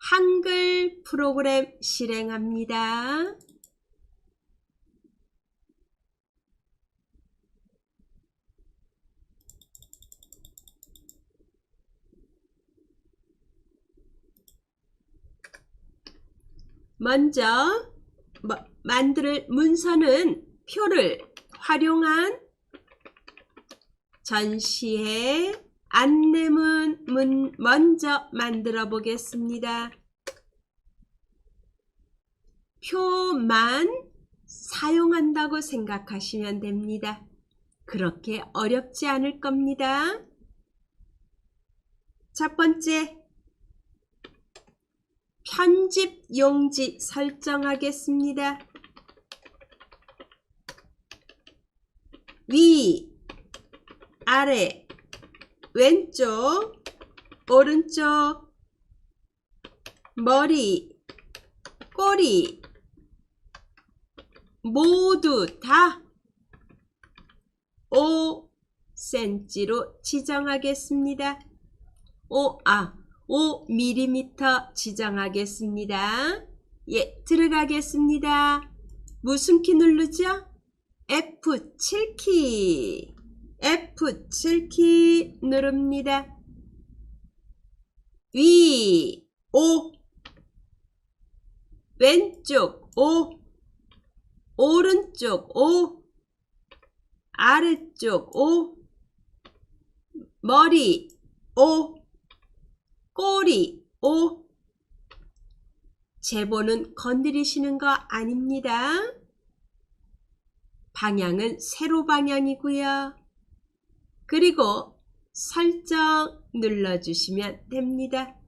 한글 프로그램 실행합니다. 먼저 만들 문서는 표를 활용한 전시회 안내문 먼저 만들어 보겠습니다. 표만 사용한다고 생각하시면 됩니다. 그렇게 어렵지 않을 겁니다. 첫 번째, 편집 용지 설정하겠습니다. 위, 아래, 왼쪽, 오른쪽, 머리, 꼬리 모두 다 5cm로 지정하겠습니다. 5mm 지정하겠습니다. 예, 들어가겠습니다. 무슨 키 누르죠? F7키. F7키 누릅니다. 위 5, 왼쪽 5, 오른쪽 5, 아래쪽 5, 머리 5, 꼬리 5. 제보는 건드리시는 거 아닙니다. 방향은 세로 방향이고요. 그리고 설정 눌러주시면 됩니다.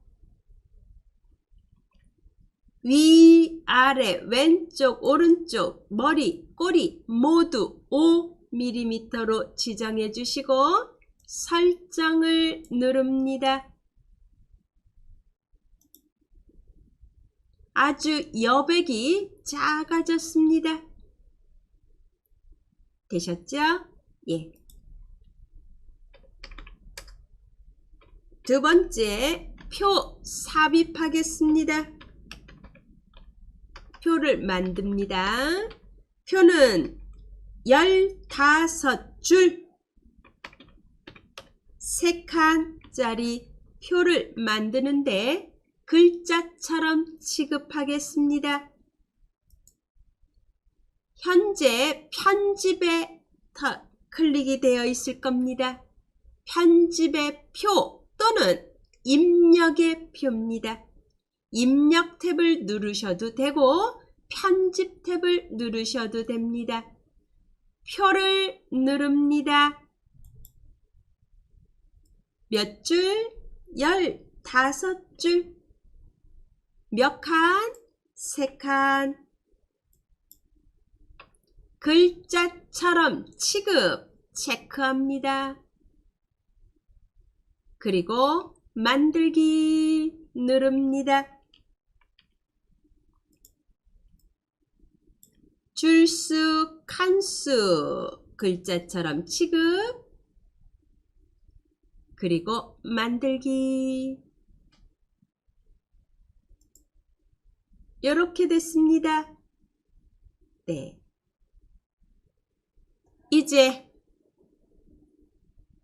위, 아래, 왼쪽, 오른쪽, 머리, 꼬리 모두 5mm로 지정해 주시고 설정을 누릅니다. 아주 여백이 작아졌습니다. 되셨죠? 예. 두 번째, 표 삽입하겠습니다. 표를 만듭니다. 표는 15줄 3칸짜리 표를 만드는데 글자처럼 취급하겠습니다. 현재 편집에 클릭이 되어 있을 겁니다. 편집의 표 또는 입력의 표입니다. 입력 탭을 누르셔도 되고 편집 탭을 누르셔도 됩니다. 표를 누릅니다. 몇 줄? 15줄. 몇 칸? 3칸. 글자처럼 취급 체크합니다. 그리고 만들기 누릅니다. 줄수, 칸수 글자처럼 취급. 그리고 만들기. 이렇게 됐습니다. 네. 이제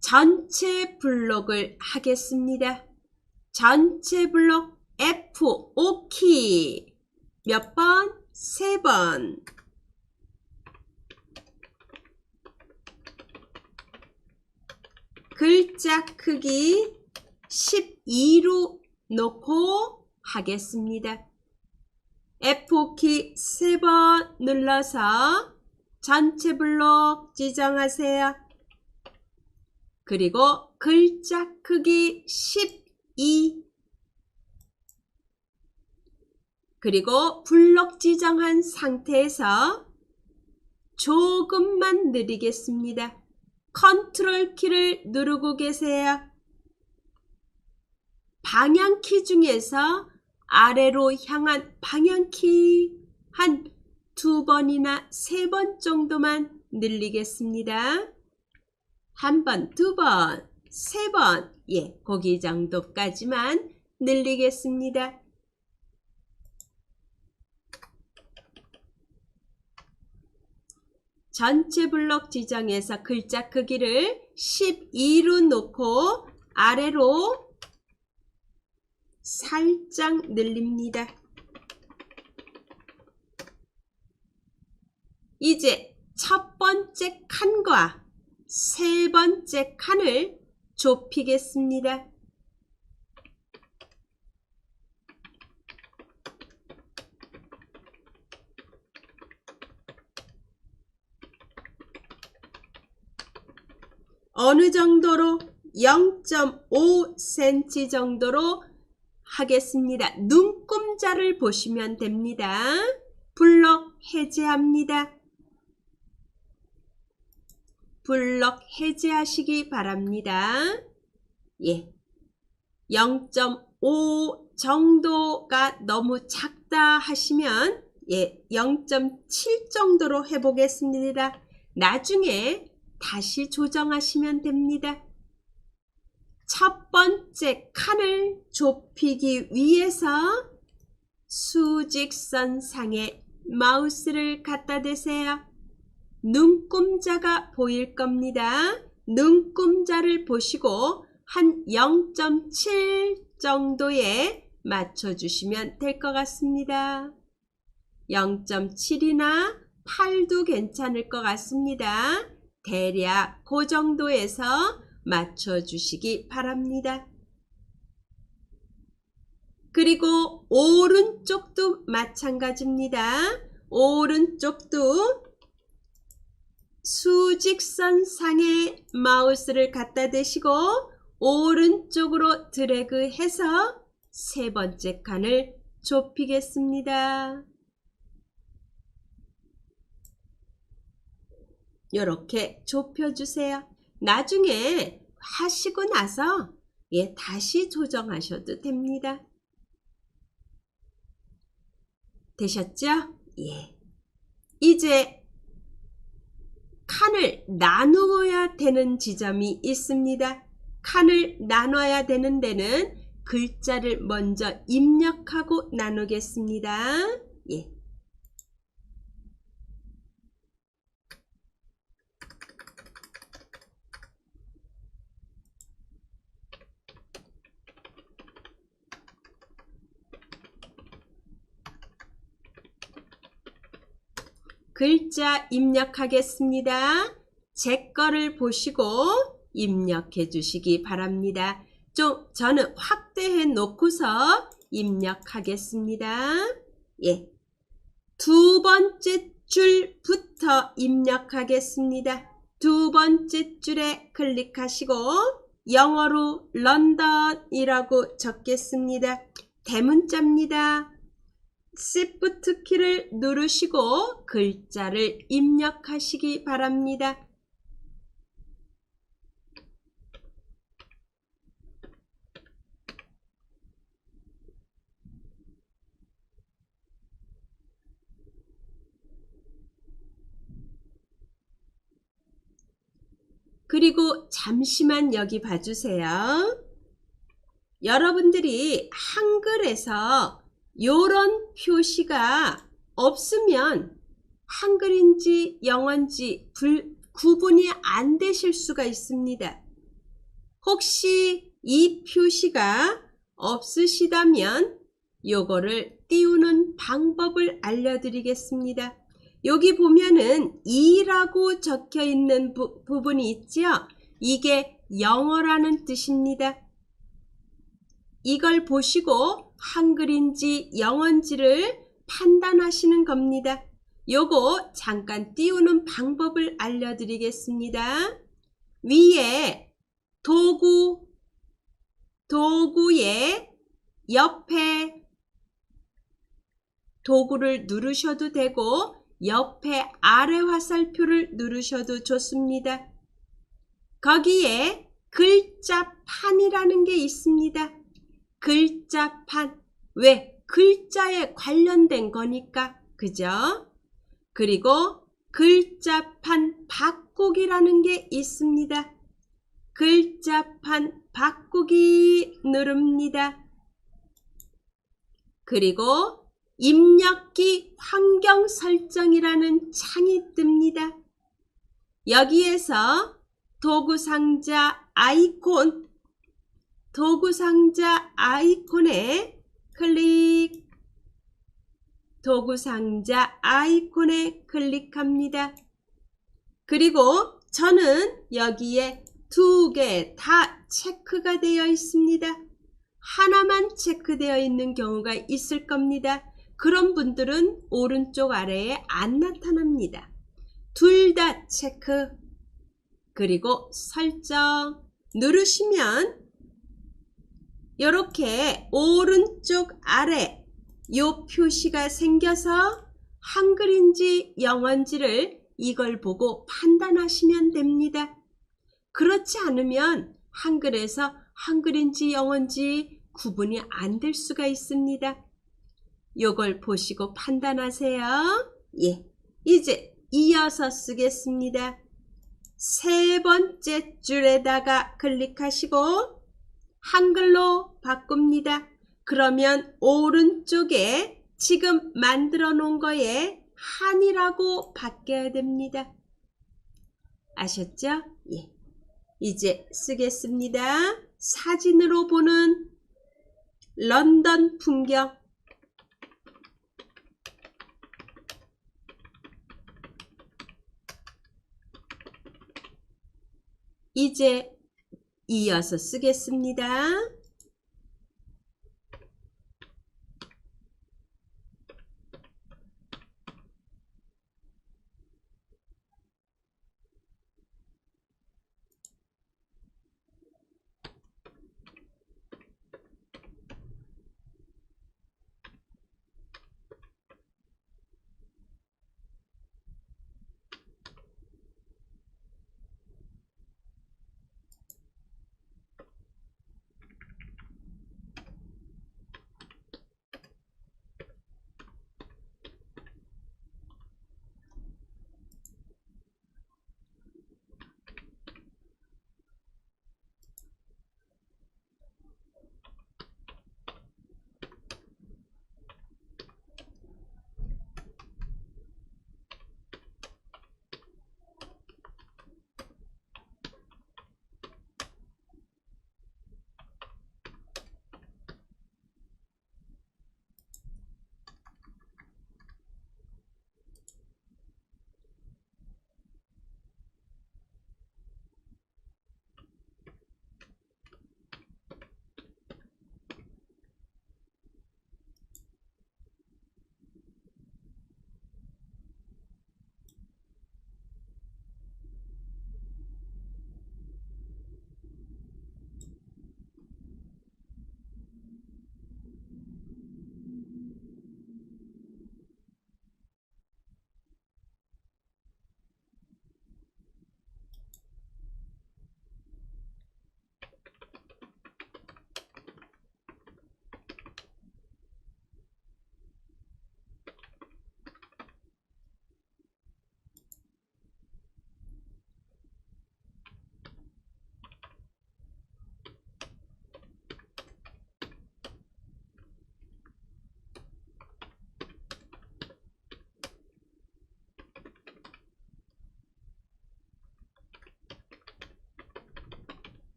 전체 블록을 하겠습니다. 전체 블록 F5키. 몇 번? 3번. 글자 크기 12로 놓고 하겠습니다. F5키 3번 눌러서 전체 블록 지정하세요. 그리고 글자 크기 12. 그리고 블록 지정한 상태에서 조금만 느리겠습니다. 컨트롤 키를 누르고 계세요. 방향키 중에서 아래로 향한 방향키 한 2번이나 3번 정도만 늘리겠습니다. 1번, 2번, 3번, 예, 거기 정도까지만 늘리겠습니다. 전체 블록 지정해서 글자 크기를 12로 놓고 아래로 살짝 늘립니다. 이제 첫 번째 칸과 세 번째 칸을 좁히겠습니다. 어느 정도로 0.5cm 정도로 하겠습니다. 눈금자를 보시면 됩니다. 블럭 해제합니다. 블럭 해제하시기 바랍니다. 예, 0.5 정도가 너무 작다 하시면 0.7 정도로 해보겠습니다. 나중에 다시 조정하시면 됩니다. 첫 번째 칸을 좁히기 위해서 수직선상에 마우스를 갖다 대세요. 눈금자가 보일 겁니다. 눈금자를 보시고 한 0.7 정도에 맞춰주시면 될 것 같습니다. 0.7이나 8도 괜찮을 것 같습니다. 대략 그 정도에서 맞춰주시기 바랍니다. 그리고 오른쪽도 마찬가지입니다. 오른쪽도 수직선상에 마우스를 갖다 대시고 오른쪽으로 드래그해서 세 번째 칸을 좁히겠습니다. 이렇게 좁혀주세요. 나중에 하시고 나서 다시 조정하셔도 됩니다. 되셨죠? 예. 이제 칸을 나누어야 되는 지점이 있습니다. 칸을 나눠야 되는 데는 글자를 먼저 입력하고 나누겠습니다. 예. 글자 입력하겠습니다. 제 거를 보시고 입력해 주시기 바랍니다. 저는 확대해 놓고서 입력하겠습니다. 예. 두 번째 줄부터 입력하겠습니다. 두 번째 줄에 클릭하시고 영어로 런던이라고 적겠습니다. 대문자입니다. Shift 키를 누르시고 글자를 입력하시기 바랍니다. 그리고 잠시만 여기 봐주세요. 여러분들이 한글에서 요런 표시가 없으면 한글인지 영어인지 구분이 안 되실 수가 있습니다. 혹시 이 표시가 없으시다면 요거를 띄우는 방법을 알려드리겠습니다. 여기 보면은 2라고 적혀 있는 부분이 있죠? 이게 영어라는 뜻입니다. 이걸 보시고 한글인지 영어인지를 판단하시는 겁니다. 요거 잠깐 띄우는 방법을 알려드리겠습니다. 위에 도구의 옆에 도구를 누르셔도 되고 옆에 아래 화살표를 누르셔도 좋습니다. 거기에 글자판이라는 게 있습니다. 글자판. 왜? 글자에 관련된 거니까. 그죠? 그리고 글자판 바꾸기라는 게 있습니다. 글자판 바꾸기 누릅니다. 그리고 입력기 환경 설정이라는 창이 뜹니다. 여기에서 도구상자 아이콘에 클릭, 도구상자 아이콘에 클릭합니다. 그리고 저는 여기에 2개 다 체크가 되어 있습니다. 하나만 체크되어 있는 경우가 있을 겁니다. 그런 분들은 오른쪽 아래에 안 나타납니다. 둘 다 체크, 그리고 설정 누르시면 이렇게 오른쪽 아래 요 표시가 생겨서 한글인지 영어인지를 이걸 보고 판단하시면 됩니다. 그렇지 않으면 한글에서 한글인지 영어인지 구분이 안 될 수가 있습니다. 요걸 보시고 판단하세요. 예, 이제 이어서 쓰겠습니다. 세 번째 줄에다가 클릭하시고 한글로 바꿉니다. 그러면 오른쪽에 지금 만들어 놓은 거에 한이라고 바뀌어야 됩니다. 아셨죠? 예. 이제 쓰겠습니다. 사진으로 보는 런던 풍경. 이제 이어서 쓰겠습니다.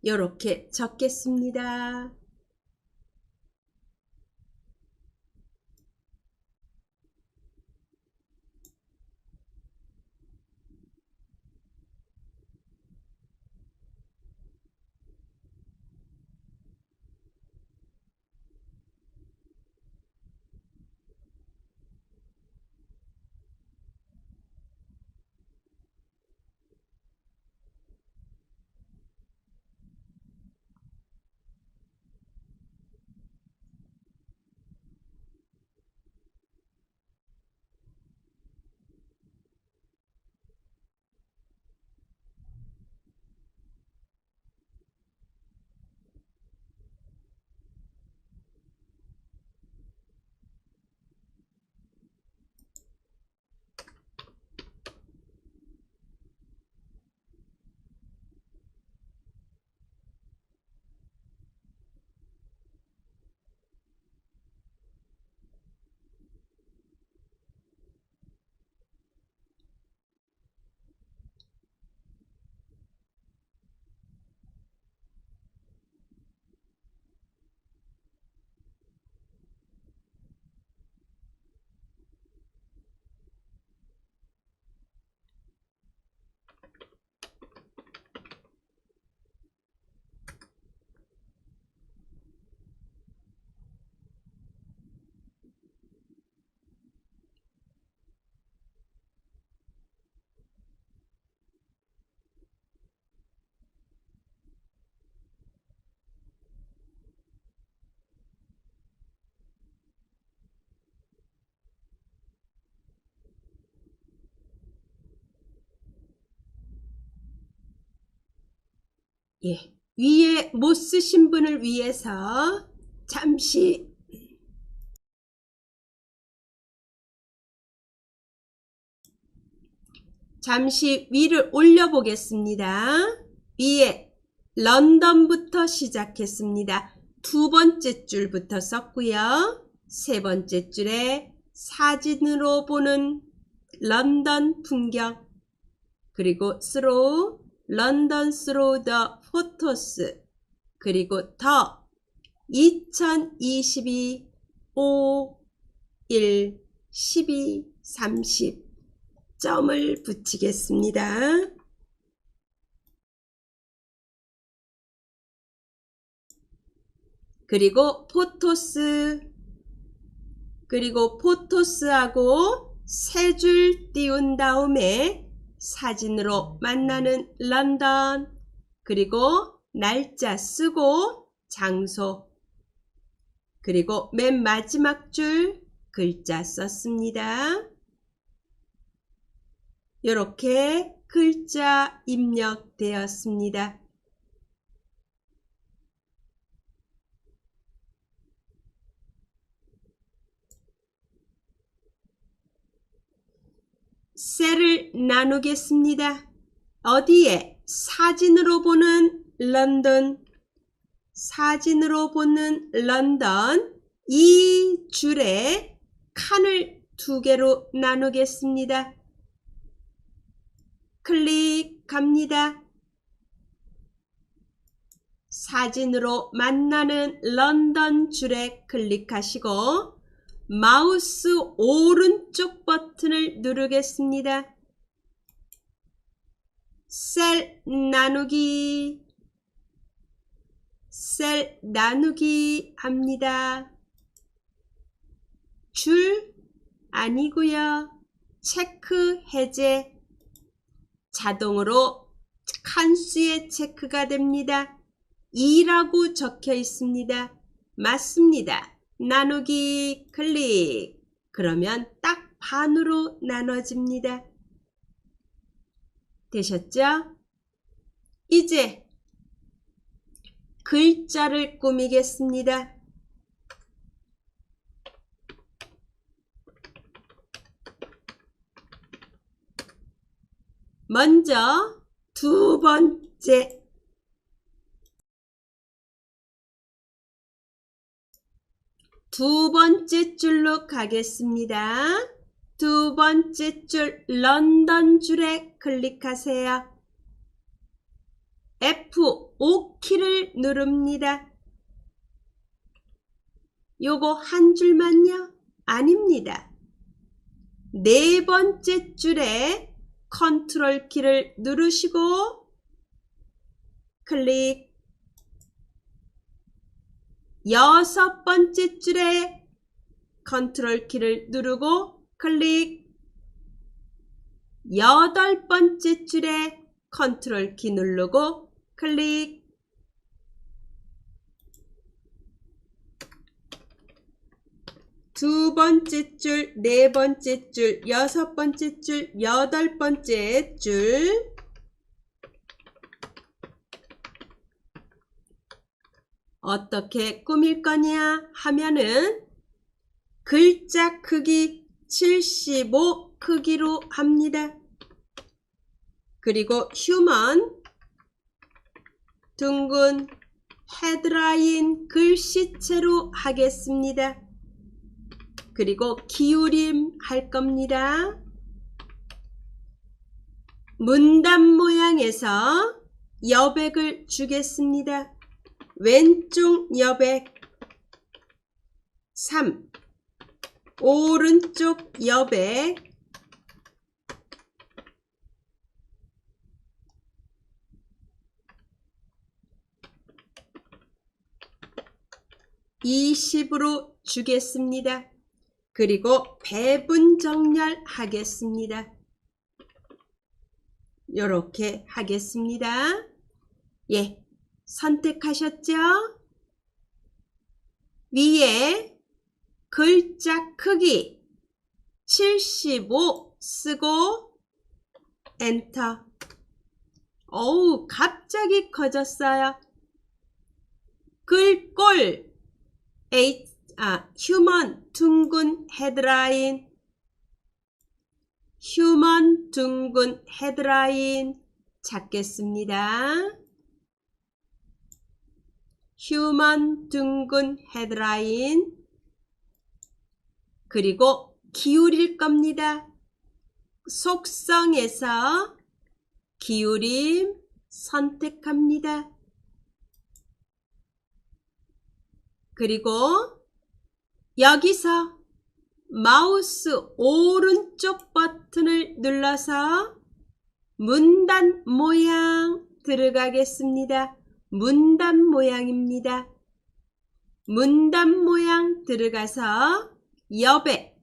이렇게 적겠습니다. 예, 위에 못 쓰신 분을 위해서 잠시 위를 올려보겠습니다. 위에 런던부터 시작했습니다. 두 번째 줄부터 썼고요. 세 번째 줄에 사진으로 보는 런던 풍경, 그리고 through, 런던 through the photos, 그리고 더 2022 5 1 12 30 점을 붙이겠습니다. 그리고 포토스, 그리고 포토스하고 세 줄 띄운 다음에 사진으로 만나는 런던, 그리고 날짜 쓰고 장소, 그리고 맨 마지막 줄 글자 썼습니다. 이렇게 글자 입력되었습니다. 셀을 나누겠습니다. 어디에? 사진으로 보는 런던, 사진으로 보는 런던, 이 줄에 칸을 두 개로 나누겠습니다. 클릭합니다. 사진으로 만나는 런던 줄에 클릭하시고 마우스 오른쪽 버튼을 누르겠습니다. 셀 나누기, 셀 나누기 합니다. 줄 아니고요. 체크 해제, 자동으로 칸수에 체크가 됩니다. 2라고 적혀 있습니다. 맞습니다. 나누기 클릭. 그러면 딱 반으로 나눠집니다. 되셨죠? 이제 글자를 꾸미겠습니다. 먼저 두 번째 줄로 가겠습니다. 두 번째 줄 런던 줄에 클릭하세요. F5키를 누릅니다. 요거 한 줄만요? 아닙니다. 네 번째 줄에 컨트롤 키를 누르시고 클릭. 여섯 번째 줄에 컨트롤 키를 누르고 클릭. 여덟 번째 줄에 컨트롤 키 누르고 클릭. 두 번째 줄, 네 번째 줄, 여섯 번째 줄, 여덟 번째 줄. 어떻게 꾸밀 거냐 하면은 글자 크기 75 크기로 합니다. 그리고 휴먼, 둥근, 헤드라인 글씨체로 하겠습니다. 그리고 기울임 할 겁니다. 문단 모양에서 여백을 주겠습니다. 왼쪽 여백 3, 오른쪽 여백 20으로 주겠습니다. 그리고 배분 정렬 하겠습니다. 이렇게 하겠습니다. 예, 선택하셨죠? 위에 글자 크기 75 쓰고 엔터. 어우, 갑자기 커졌어요. 글꼴 휴먼 둥근 헤드라인, 휴먼 둥근 헤드라인 찾겠습니다. 휴먼 둥근 헤드라인. 그리고 기울일 겁니다. 속성에서 기울임 선택합니다. 그리고 여기서 마우스 오른쪽 버튼을 눌러서 문단 모양 들어가겠습니다. 문단 모양입니다. 문단 모양 들어가서 여백,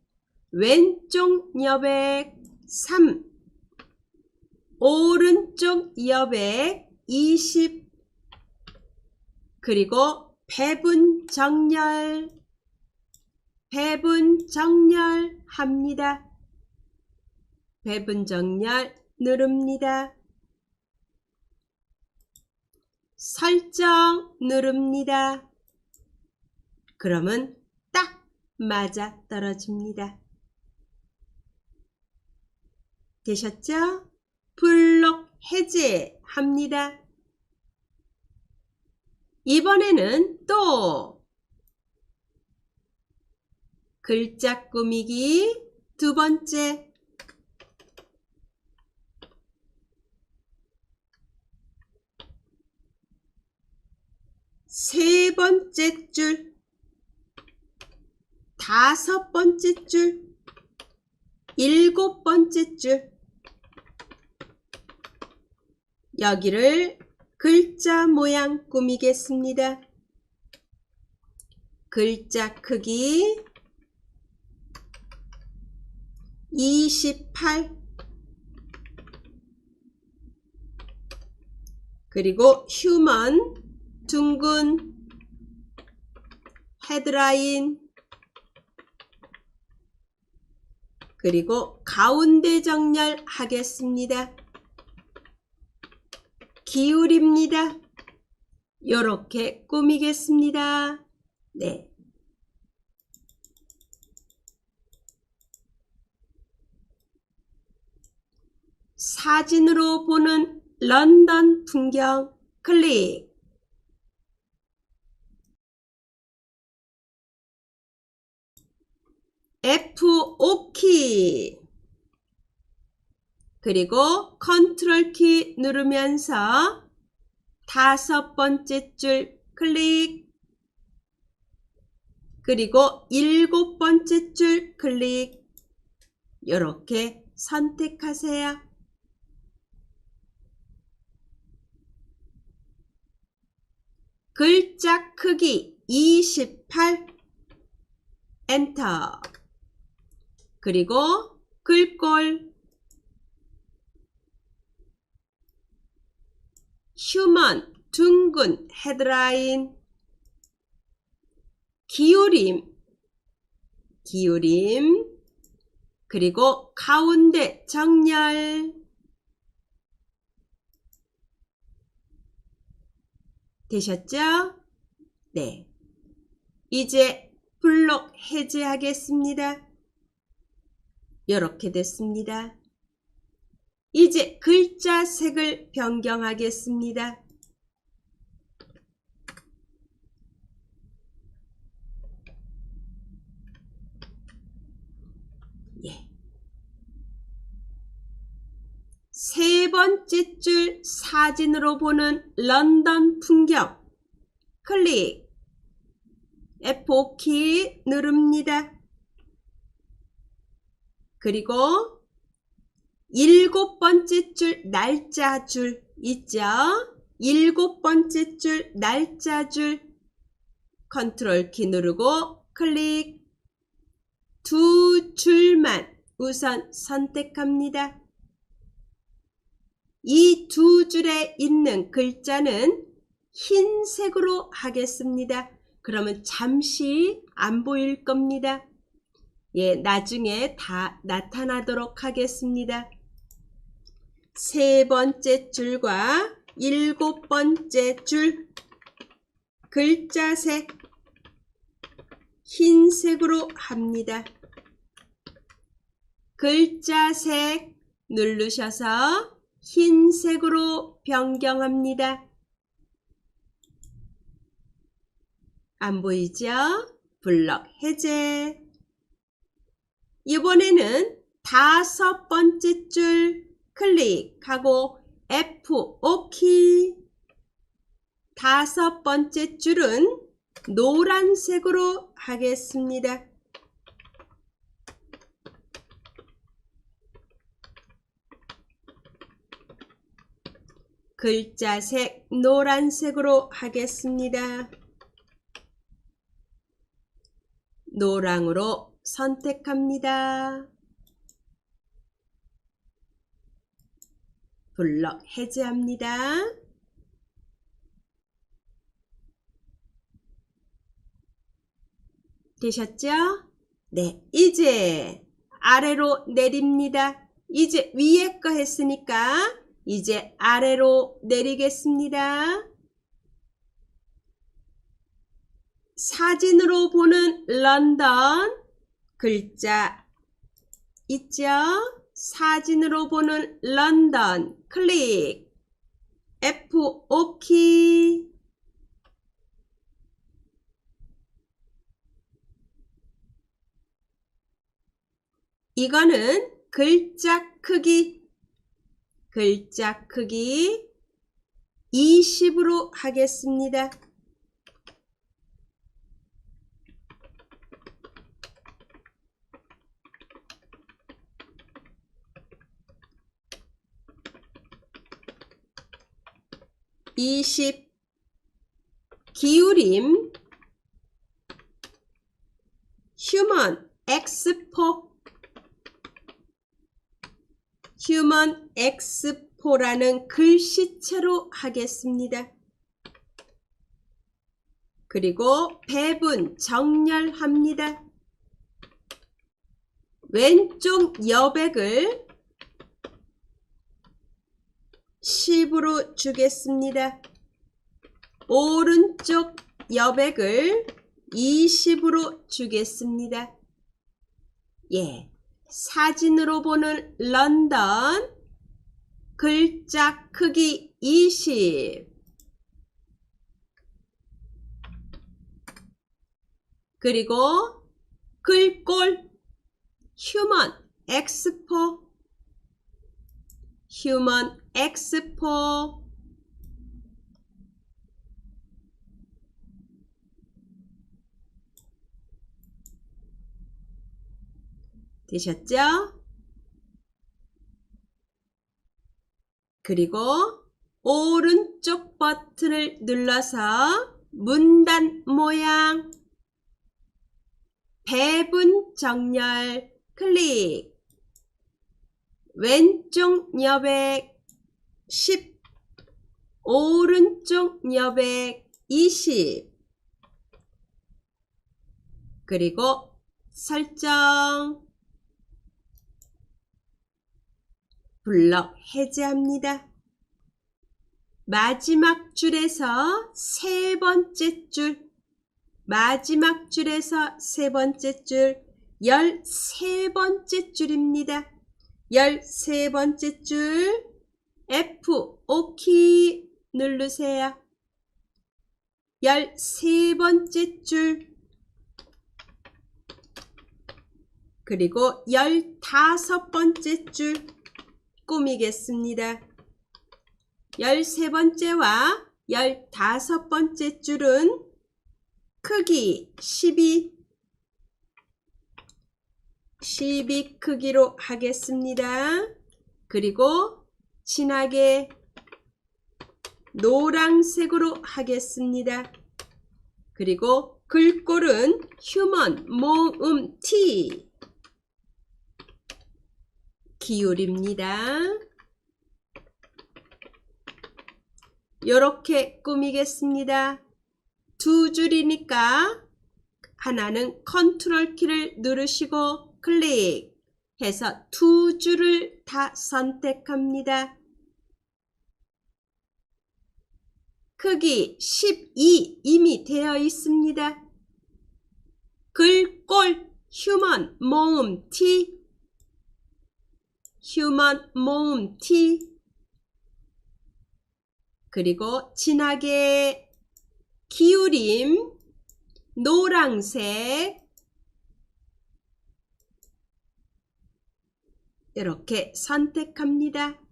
왼쪽 여백 3, 오른쪽 여백 20, 그리고 배분 정렬 합니다. 배분 정렬 누릅니다. 설정 누릅니다. 그러면 딱 맞아 떨어집니다. 되셨죠? 블록 해제합니다. 이번에는 또 글자 꾸미기 두 번째, 세 번째 줄, 다섯 번째 줄, 일곱 번째 줄, 여기를 글자 모양 꾸미겠습니다. 글자 크기 28, 그리고 휴먼 둥근 헤드라인, 그리고 가운데 정렬 하겠습니다. 기울입니다. 요렇게 꾸미겠습니다. 네. 사진으로 보는 런던 풍경 클릭. F5키 그리고 컨트롤 키 누르면서 다섯 번째 줄 클릭, 그리고 일곱 번째 줄 클릭. 이렇게 선택하세요. 글자 크기 28, 엔터. 그리고 글꼴 휴먼 둥근 헤드라인, 기울임, 그리고 가운데 정렬. 되셨죠? 네. 이제 블록 해제하겠습니다. 이렇게 됐습니다. 이제 글자 색을 변경하겠습니다. 예. 세 번째 줄 사진으로 보는 런던 풍경 클릭, F5키 누릅니다. 그리고 일곱 번째 줄 날짜 줄 있죠? 일곱 번째 줄 날짜 줄 컨트롤 키 누르고 클릭. 두 줄만 우선 선택합니다. 이 두 줄에 있는 글자는 흰색으로 하겠습니다. 그러면 잠시 안 보일 겁니다. 예, 나중에 다 나타나도록 하겠습니다. 세 번째 줄과 일곱 번째 줄 글자색 흰색으로 합니다. 글자색 누르셔서 흰색으로 변경합니다. 안 보이죠? 블럭 해제. 이번에는 다섯 번째 줄 클릭하고 F5 키. 다섯 번째 줄은 노란색으로 하겠습니다. 글자색 노란색으로 하겠습니다. 노랑으로 선택합니다. 블럭 해제합니다. 되셨죠? 네, 이제 아래로 내립니다. 이제 위에 거 했으니까 이제 아래로 내리겠습니다. 사진으로 보는 런던 글자 있죠? 사진으로 보는 런던 클릭 F5 키. 이거는 글자 크기 20으로 하겠습니다. 기울임 휴먼 X4라는 글씨체로 하겠습니다. 그리고 배분 정렬합니다. 왼쪽 여백을 10으로 주겠습니다. 오른쪽 여백을 20으로 주겠습니다. 예, 사진으로 보는 런던 글자 크기 20. 그리고 글꼴 휴먼 X4 되셨죠? 그리고 오른쪽 버튼을 눌러서 문단 모양 배분 정렬 클릭. 왼쪽 여백 10, 오른쪽 여백 20. 그리고 설정. 블럭 해제합니다. 마지막 줄에서 세 번째 줄, 마지막 줄에서 세 번째 줄, 13번째 줄입니다. 13번째 줄 F5 키 누르세요. 13번째 줄 그리고 15번째 줄 꾸미겠습니다. 13번째와 15번째 줄은 크기 12 크기로 하겠습니다. 그리고 진하게 노란색으로 하겠습니다. 그리고 글꼴은 휴먼 모음 T 기울입니다. 이렇게 꾸미겠습니다. 두 줄이니까 하나는 컨트롤 키를 누르시고 클릭해서 두 줄을 다 선택합니다. 크기 12 이미 되어 있습니다. 글꼴 휴먼 모음 T, 휴먼 모음 T. 그리고 진하게 기울임 노란색 이렇게 선택합니다.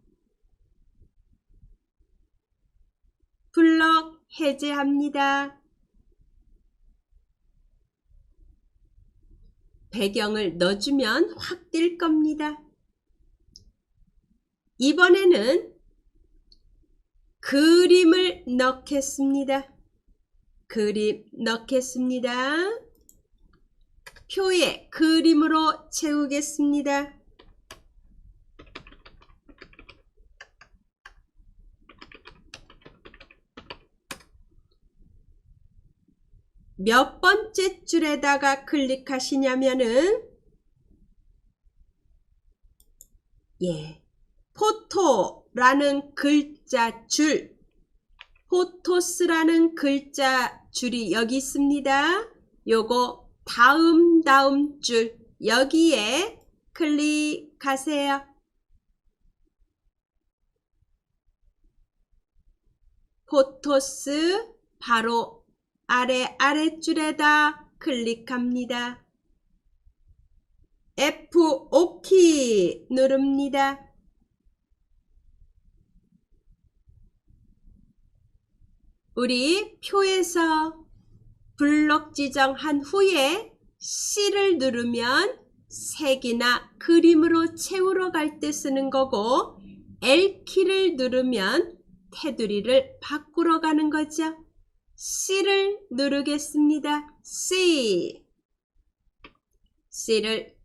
블럭 해제합니다. 배경을 넣어주면 확 뜰 겁니다. 이번에는 그림을 넣겠습니다. 그림 넣겠습니다. 표에 그림으로 채우겠습니다. 몇 번째 줄에다가 클릭하시냐면은 포토라는 글자 줄, 포토스라는 글자 줄이 여기 있습니다. 요거 다음 줄 여기에 클릭하세요. 포토스 바로 아랫줄에다 클릭합니다. F5키 누릅니다. 우리 표에서 블록 지정한 후에 C를 누르면 색이나 그림으로 채우러 갈 때 쓰는 거고, L키를 누르면 테두리를 바꾸러 가는 거죠. C를 누르겠습니다. C를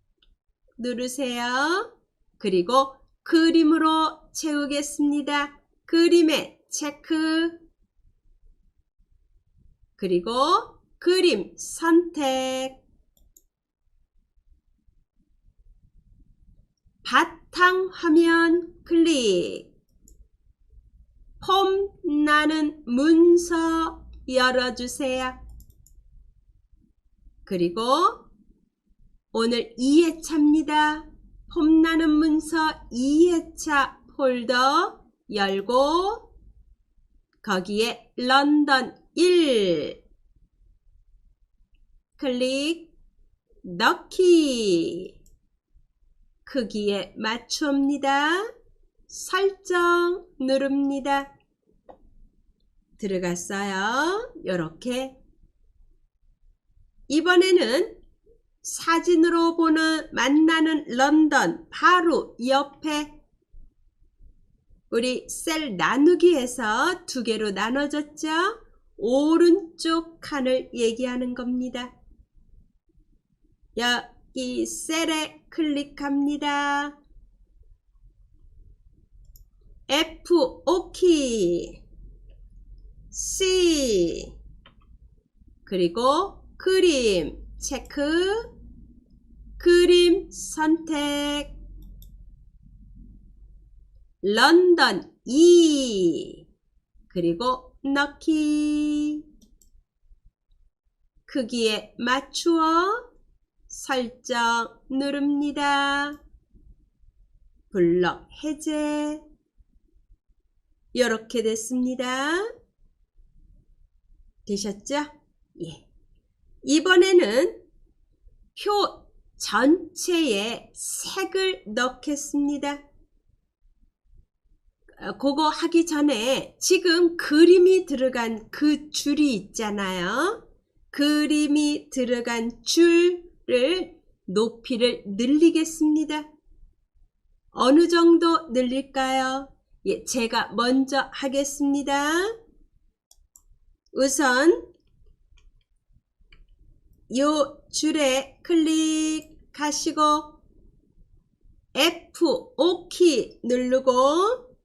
누르세요. 그리고 그림으로 채우겠습니다. 그림에 체크. 그리고 그림 선택. 바탕화면 클릭. 폼 나는 문서 열어주세요. 그리고 오늘 2회차입니다. 폼 나는 문서 2회차 폴더 열고 거기에 런던 1 클릭 넣기. 크기에 맞춥니다. 설정 누릅니다. 들어갔어요. 이렇게. 이번에는 사진으로 보는 만나는 런던 바로 옆에 우리 셀 나누기에서 두 개로 나눠졌죠. 오른쪽 칸을 얘기하는 겁니다. 여기 셀에 클릭합니다. F5키 C 그리고 그림 체크. 그림 선택. 런던 2 그리고 넣기. 크기에 맞추어 설정 누릅니다. 블럭 해제. 이렇게 됐습니다. 되셨죠? 예. 이번에는 표 전체에 색을 넣겠습니다. 그거 하기 전에 지금 그림이 들어간 그 줄이 있잖아요. 그림이 들어간 줄을 높이를 늘리겠습니다. 어느 정도 늘릴까요? 예, 제가 먼저 하겠습니다. 우선 요 줄에 클릭하시고 F5키 누르고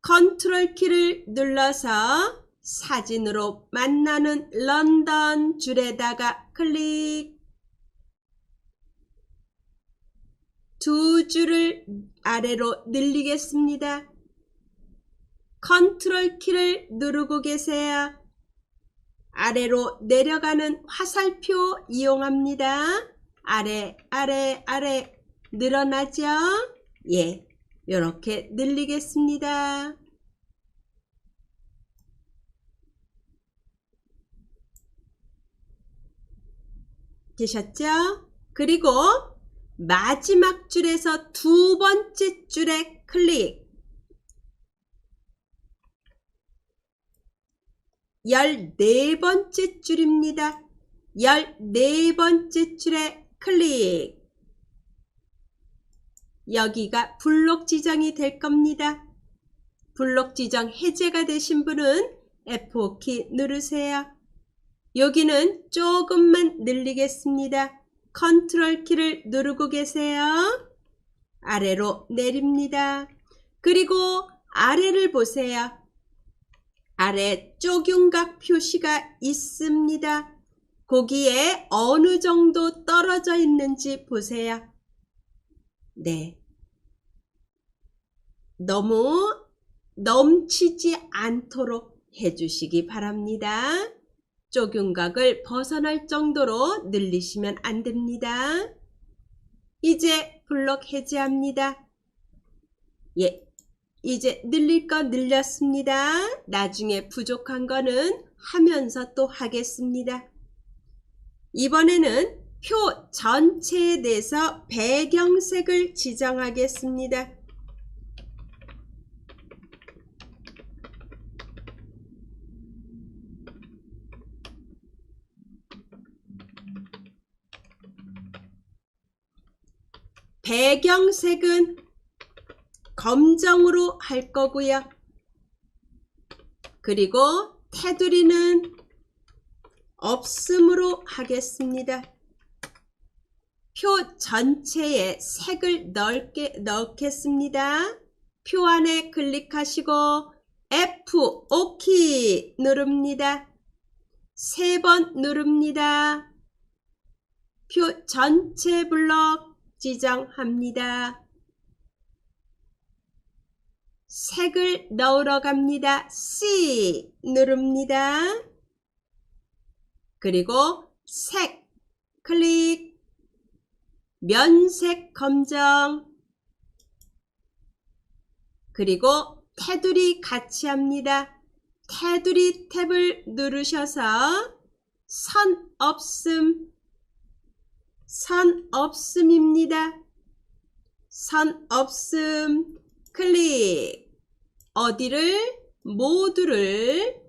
컨트롤 키를 눌러서 사진으로 만나는 런던 줄에다가 클릭. 두 줄을 아래로 늘리겠습니다. 컨트롤 키를 누르고 계세요. 아래로 내려가는 화살표 이용합니다. 아래, 아래, 아래 늘어나죠? 예, 이렇게 늘리겠습니다. 되셨죠? 그리고 마지막 줄에서 두 번째 줄에 클릭. 14번째 줄입니다. 14번째 줄에 클릭. 여기가 블록 지정이 될 겁니다. 블록 지정 해제가 되신 분은 F5키 누르세요. 여기는 조금만 늘리겠습니다. 컨트롤 키를 누르고 계세요. 아래로 내립니다. 그리고 아래를 보세요. 아래 쪼균각 표시가 있습니다. 거기에 어느 정도 떨어져 있는지 보세요. 네. 너무 넘치지 않도록 해주시기 바랍니다. 쪼균각을 벗어날 정도로 늘리시면 안 됩니다. 이제 블록 해제합니다. 예, 이제 늘릴 거 늘렸습니다. 나중에 부족한 거는 하면서 또 하겠습니다. 이번에는 표 전체에 대해서 배경색을 지정하겠습니다. 배경색은 검정으로 할 거고요. 그리고 테두리는 없음으로 하겠습니다. 표 전체에 색을 넣겠습니다. 표 안에 클릭하시고 F5키 누릅니다. 3번 누릅니다. 표 전체 블록 지정합니다. 색을 넣으러 갑니다. C 누릅니다. 그리고 색 클릭. 면색 검정. 그리고 테두리 같이 합니다. 테두리 탭을 누르셔서 선 없음. 선 없음입니다. 선 없음 클릭. 어디를? 모두를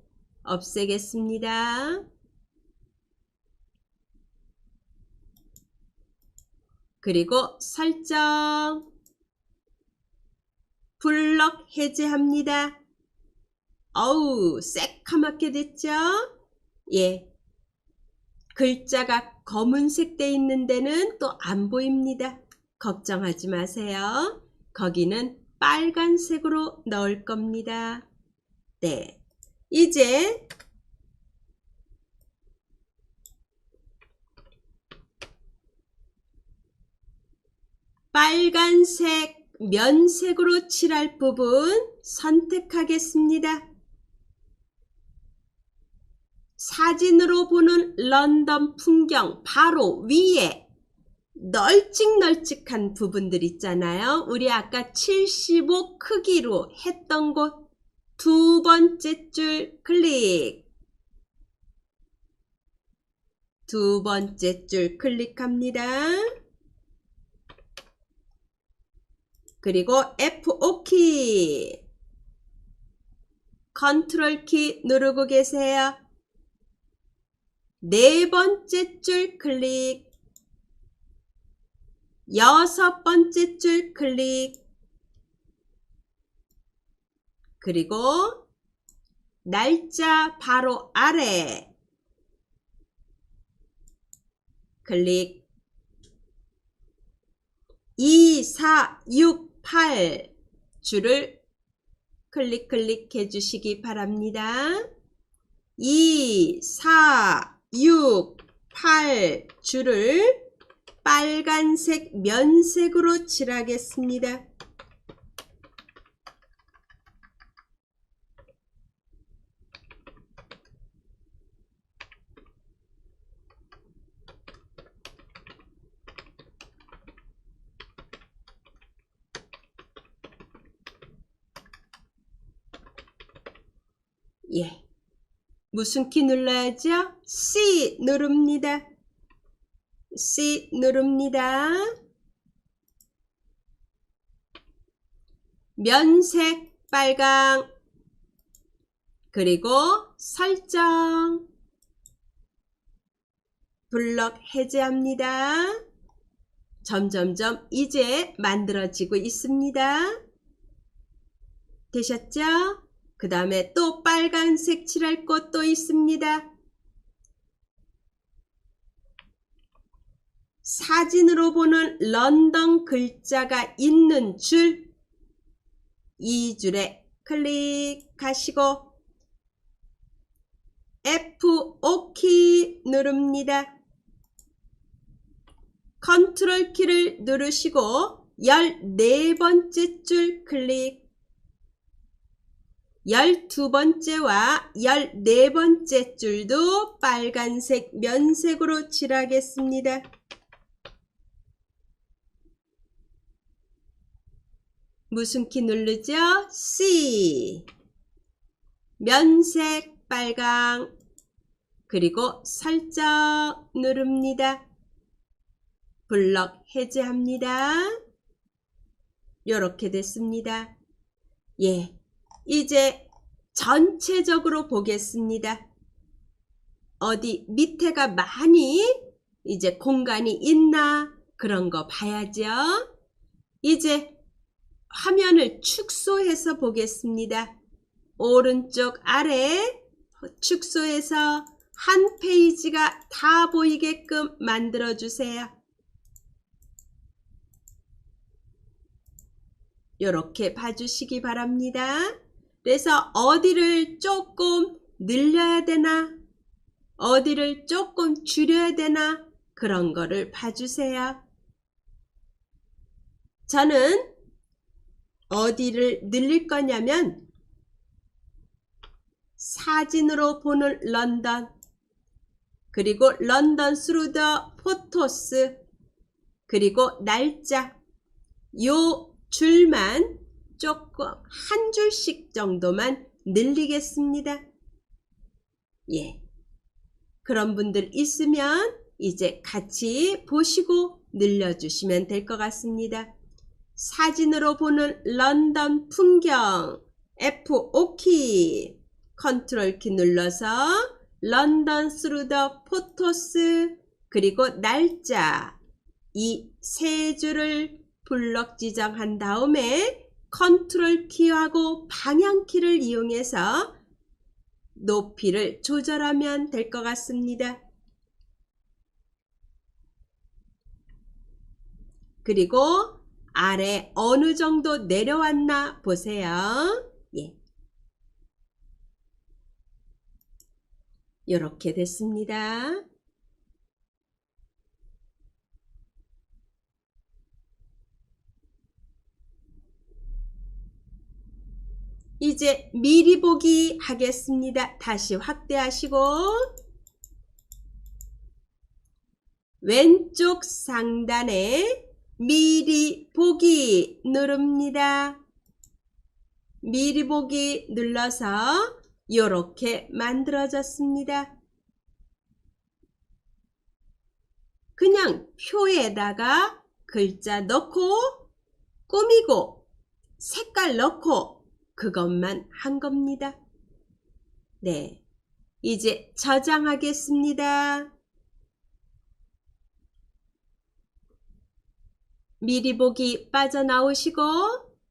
없애겠습니다. 그리고 설정. 블록 해제합니다. 어우, 새카맣게 됐죠? 예. 글자가 검은색 돼 있는 데는 또 안 보입니다. 걱정하지 마세요. 거기는 빨간색으로 넣을 겁니다. 네. 이제 빨간색 면색으로 칠할 부분 선택하겠습니다. 사진으로 보는 런던 풍경 바로 위에 널찍널찍한 부분들 있잖아요. 우리 아까 75 크기로 했던 곳 두 번째 줄 클릭. 두 번째 줄 클릭합니다. 그리고 F5키. 컨트롤 키 누르고 계세요. 네 번째 줄 클릭. 여섯 번째 줄 클릭. 그리고 날짜 바로 아래 클릭. 2, 4, 6, 8 줄을 클릭해 주시기 바랍니다. 2, 4, 6, 8 줄을 빨간색 면색으로 칠하겠습니다. 예. 무슨 키 눌러야죠? C 누릅니다. C 누릅니다. 면색 빨강. 그리고 설정. 블럭 해제합니다. 점점점 이제 만들어지고 있습니다. 되셨죠? 그 다음에 또 빨간색 칠할 곳도 있습니다. 사진으로 보는 런던 글자가 있는 줄, 이 줄에 클릭하시고 F5 키 누릅니다. 컨트롤 키를 누르시고 14번째 줄 클릭. 12번째와 14번째 줄도 빨간색 면색으로 칠하겠습니다. 무슨 키 누르죠? C. 면색 빨강. 그리고 설정 누릅니다. 블럭 해제합니다. 이렇게 됐습니다. 예. 이제 전체적으로 보겠습니다. 어디 밑에가 많이 이제 공간이 있나 그런 거 봐야죠. 이제 화면을 축소해서 보겠습니다. 오른쪽 아래 축소해서 한 페이지가 다 보이게끔 만들어 주세요. 이렇게 봐주시기 바랍니다. 그래서 어디를 조금 늘려야 되나, 어디를 조금 줄여야 되나 그런 거를 봐주세요. 저는 어디를 늘릴 거냐면 사진으로 보는 런던, 그리고 런던 스루 더 포토스, 그리고 날짜, 요 줄만 조금 한 줄씩 정도만 늘리겠습니다. 예. 그런 분들 있으면 이제 같이 보시고 늘려주시면 될 것 같습니다. 사진으로 보는 런던 풍경 F5 키, 컨트롤 키 눌러서 런던 스루 더 포토스, 그리고 날짜 이 세 줄을 블럭 지정한 다음에 컨트롤 키하고 방향 키를 이용해서 높이를 조절하면 될 것 같습니다. 그리고 아래 어느 정도 내려왔나 보세요. 예. 이렇게 됐습니다. 이제 미리 보기 하겠습니다. 다시 확대하시고 왼쪽 상단에 미리 보기 누릅니다. 미리 보기 눌러서 이렇게 만들어졌습니다. 그냥 표에다가 글자 넣고 꾸미고 색깔 넣고 그것만 한 겁니다. 네, 이제 저장하겠습니다. 미리 보기 빠져나오시고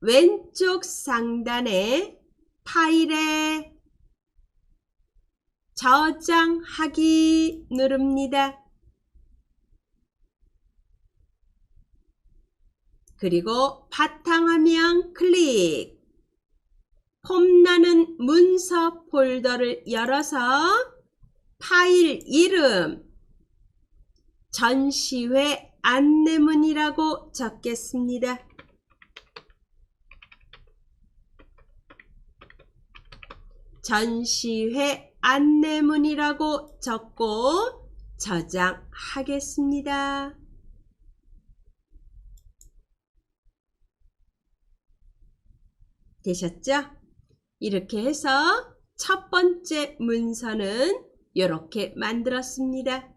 왼쪽 상단에 파일에 저장하기 누릅니다. 그리고 바탕화면 클릭. 폼나는 문서 폴더를 열어서 파일 이름 전시회 안내문이라고 적겠습니다. 전시회 안내문이라고 적고 저장하겠습니다. 되셨죠? 이렇게 해서 첫 번째 문서는 이렇게 만들었습니다.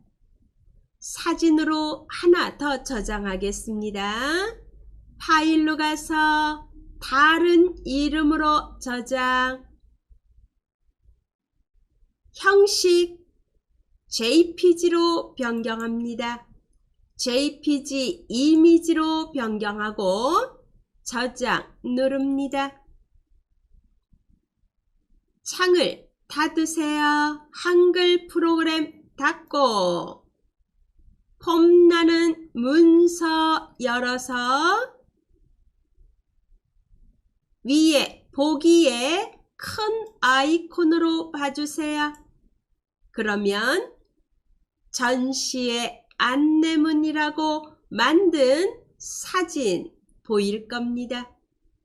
사진으로 하나 더 저장하겠습니다. 파일로 가서 다른 이름으로 저장. 형식 JPG로 변경합니다. JPG 이미지로 변경하고 저장 누릅니다. 창을 닫으세요. 한글 프로그램 닫고 폼나는 문서 열어서 위에 보기에 큰 아이콘으로 봐주세요. 그러면 전시의 안내문이라고 만든 사진 보일 겁니다.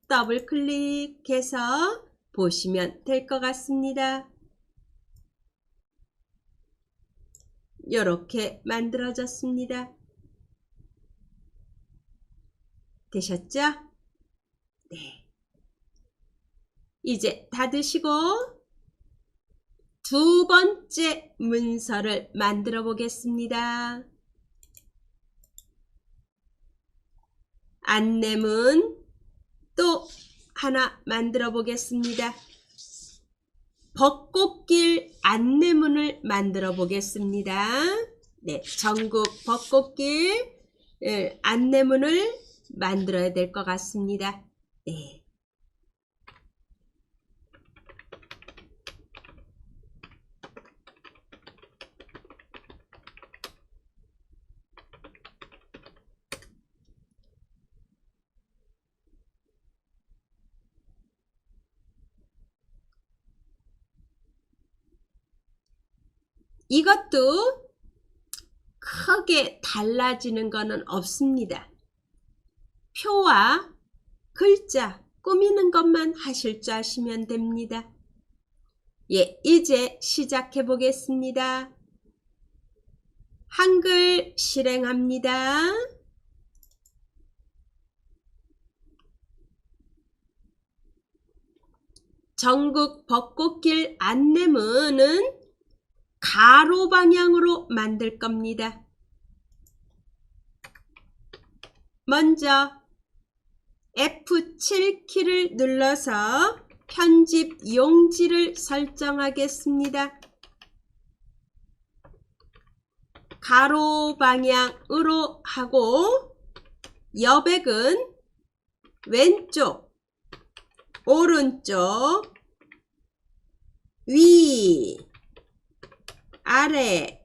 더블 클릭해서 보시면 될 것 같습니다. 이렇게 만들어졌습니다. 되셨죠? 네. 이제 닫으시고 두 번째 문서를 만들어 보겠습니다. 안내문 또 하나 만들어 보겠습니다. 벚꽃길 안내문을 만들어 보겠습니다. 네, 전국 벚꽃길 안내문을 만들어야 될 것 같습니다. 네. 이것도 크게 달라지는 것은 없습니다. 표와 글자 꾸미는 것만 하실 줄 아시면 됩니다. 예, 이제 시작해 보겠습니다. 한글 실행합니다. 전국 벚꽃길 안내문은 가로 방향으로 만들 겁니다. 먼저 F7키를 눌러서 편집 용지를 설정하겠습니다. 가로 방향으로 하고 여백은 왼쪽, 오른쪽, 위, 아래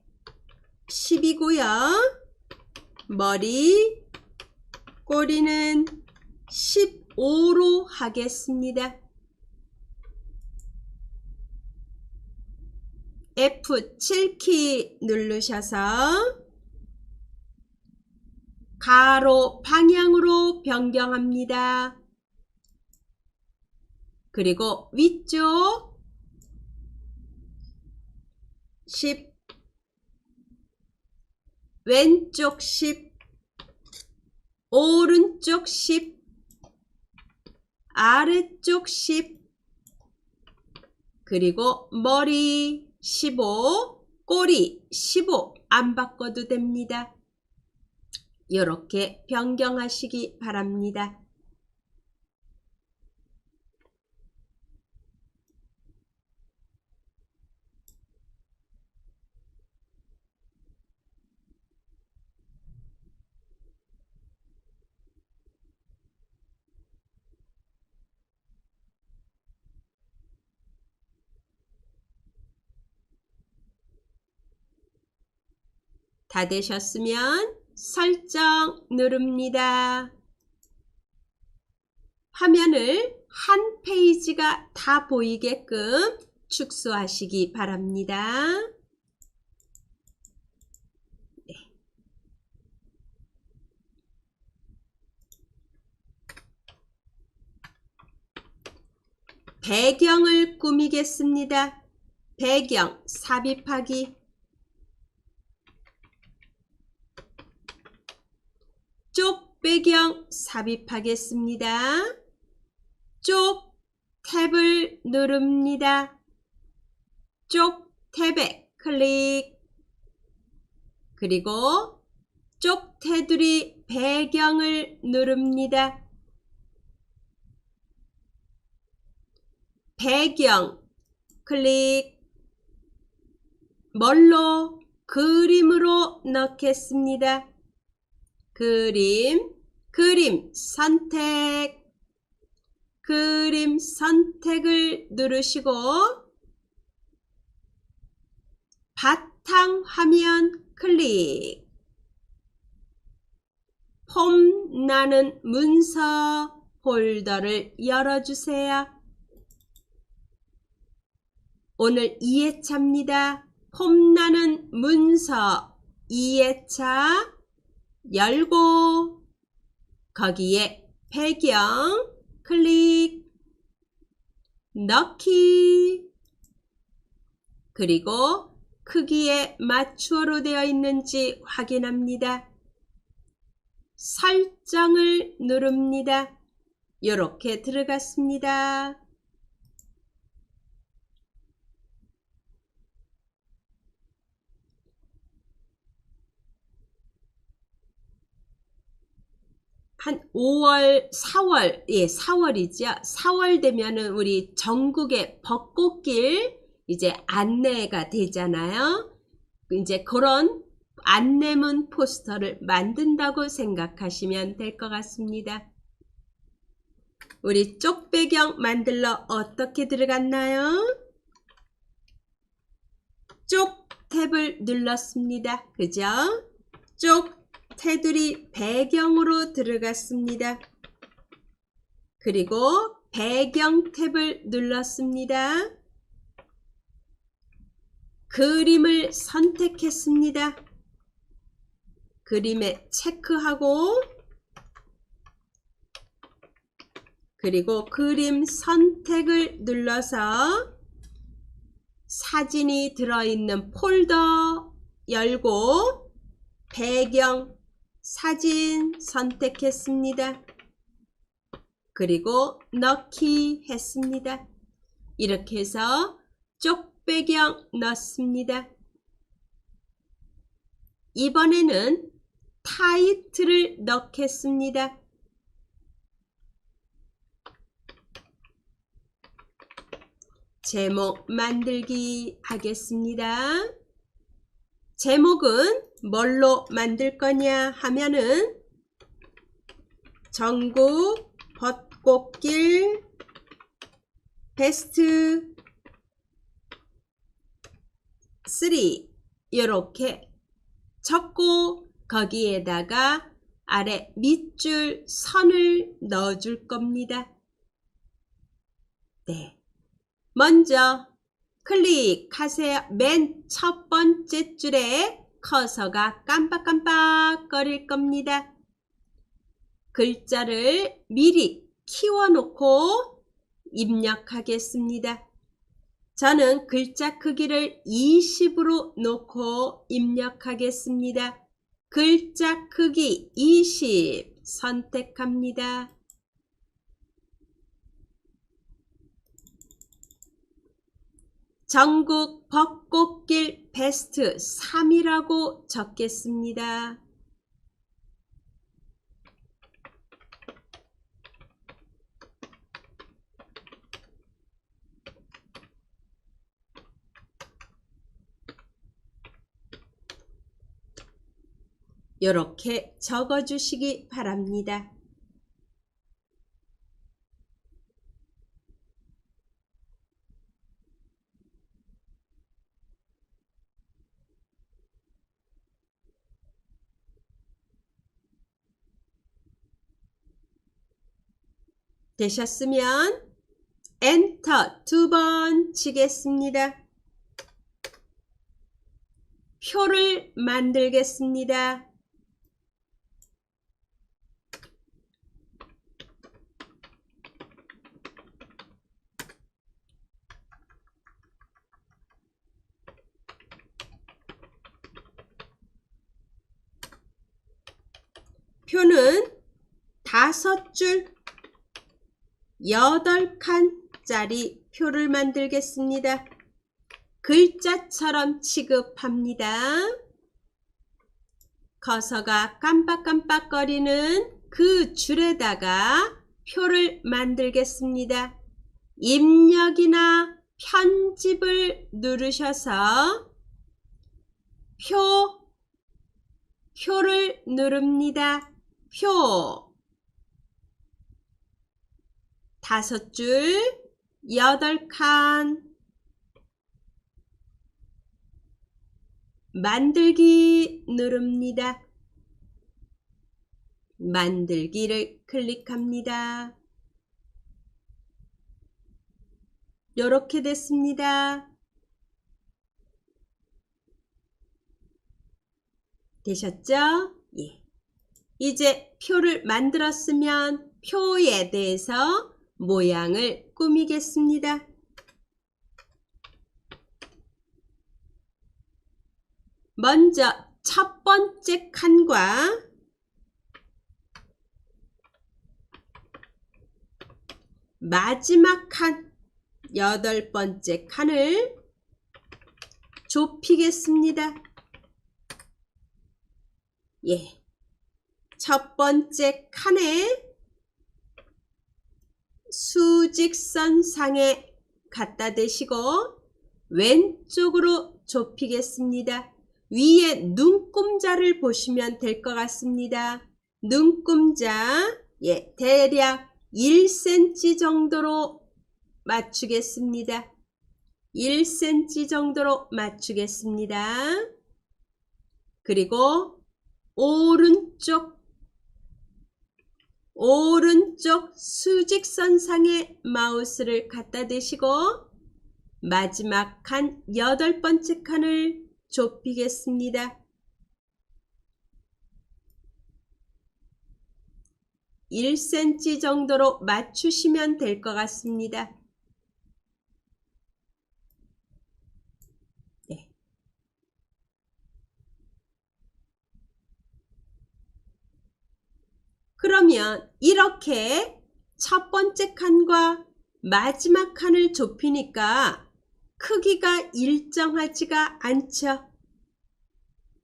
10이고요. 머리, 꼬리는 15로 하겠습니다. F7키 누르셔서 가로 방향으로 변경합니다. 그리고 위쪽 10, 왼쪽 10, 오른쪽 10, 아래쪽 10, 그리고 머리 15, 꼬리 15 안 바꿔도 됩니다. 이렇게 변경하시기 바랍니다. 다 되셨으면 설정 누릅니다. 화면을 한 페이지가 다 보이게끔 축소하시기 바랍니다. 네. 배경을 꾸미겠습니다. 배경 삽입하기. 쪽 배경 삽입하겠습니다. 쪽 탭을 누릅니다. 쪽 탭에 클릭. 그리고 쪽 테두리 배경을 누릅니다. 배경 클릭. 뭘로? 그림으로 넣겠습니다. 그림 선택. 그림 선택을 누르시고 바탕화면 클릭. 폼나는 문서 폴더를 열어주세요. 오늘 2회차입니다. 폼나는 문서 2회차 열고 거기에 배경 클릭. 넣기. 그리고 크기에 맞추어로 되어 있는지 확인합니다. 설정을 누릅니다. 이렇게 들어갔습니다. 한 5월, 4월, 4월이죠. 4월 되면은 우리 전국의 벚꽃길 이제 안내가 되잖아요. 이제 그런 안내문 포스터를 만든다고 생각하시면 될 것 같습니다. 우리 쪽 배경 만들러 어떻게 들어갔나요? 쪽 탭을 눌렀습니다. 그죠? 쪽 테두리 배경으로 들어갔습니다. 그리고 배경 탭을 눌렀습니다. 그림을 선택했습니다. 그림에 체크하고 그리고 그림 선택을 눌러서 사진이 들어있는 폴더 열고 배경 사진 선택했습니다. 그리고 넣기 했습니다. 이렇게 해서 쪽 배경 넣습니다. 이번에는 타이틀을 넣겠습니다. 제목 만들기 하겠습니다. 제목은 뭘로 만들 거냐 하면은 전국 벚꽃길 베스트 3 이렇게 적고 거기에다가 아래 밑줄 선을 넣어 줄 겁니다. 네. 먼저 클릭하세요. 맨 첫 번째 줄에 커서가 깜빡깜빡 거릴 겁니다. 글자를 미리 키워놓고 입력하겠습니다. 저는 글자 크기를 20으로 놓고 입력하겠습니다. 글자 크기 20 선택합니다. 전국 벚꽃길 베스트 3이라고 적겠습니다. 이렇게 적어주시기 바랍니다. 되셨으면 엔터 2번 치겠습니다. 표를 만들겠습니다. 표는 5줄 8칸짜리 표를 만들겠습니다. 글자처럼 취급합니다. 커서가 깜빡깜빡거리는 그 줄에다가 표를 만들겠습니다. 입력이나 편집을 누르셔서 표를 누릅니다. 표 5줄 8칸 만들기 누릅니다. 만들기를 클릭합니다. 이렇게 됐습니다. 되셨죠? 예. 이제 표를 만들었으면 표에 대해서 모양을 꾸미겠습니다. 먼저 첫 번째 칸과 마지막 칸 8번째 칸을 좁히겠습니다. 예. 첫 번째 칸에 수직선상에 갖다 대시고 왼쪽으로 좁히겠습니다. 위에 눈금자를 보시면 될 것 같습니다. 눈금자 예, 대략 1cm 정도로 맞추겠습니다. 1cm 정도로 맞추겠습니다. 그리고 오른쪽 수직선상에 마우스를 갖다 대시고 마지막 칸 8번째 칸을 좁히겠습니다. 1cm 정도로 맞추시면 될 것 같습니다. 네. 그러면 이렇게 첫 번째 칸과 마지막 칸을 좁히니까 크기가 일정하지가 않죠.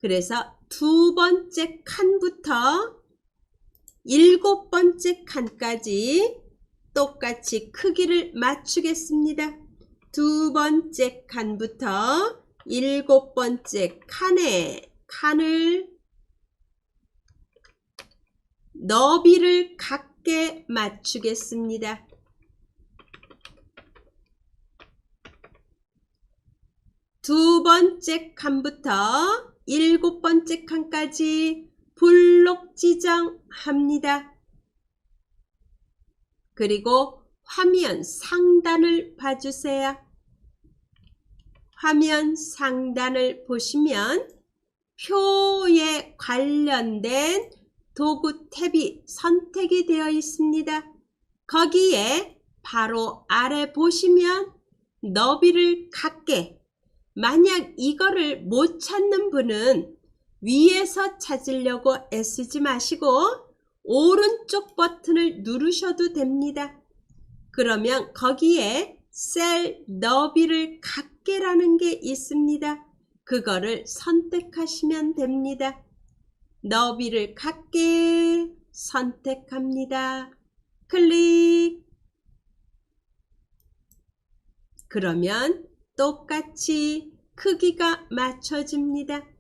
그래서 두 번째 칸부터 7번째 칸까지 똑같이 크기를 맞추겠습니다. 두 번째 칸부터 7번째 칸을 너비를 같게 맞추겠습니다. 두 번째 칸부터 7번째 칸까지 블록 지정합니다. 그리고 화면 상단을 봐주세요. 화면 상단을 보시면 표에 관련된 도구 탭이 선택이 되어 있습니다. 거기에 바로 아래 보시면 너비를 같게, 만약 이거를 못 찾는 분은 위에서 찾으려고 애쓰지 마시고 오른쪽 버튼을 누르셔도 됩니다. 그러면 거기에 셀 너비를 같게라는 게 있습니다. 그거를 선택하시면 됩니다. 너비를 같게 선택합니다. 클릭. 그러면 똑같이 크기가 맞춰집니다.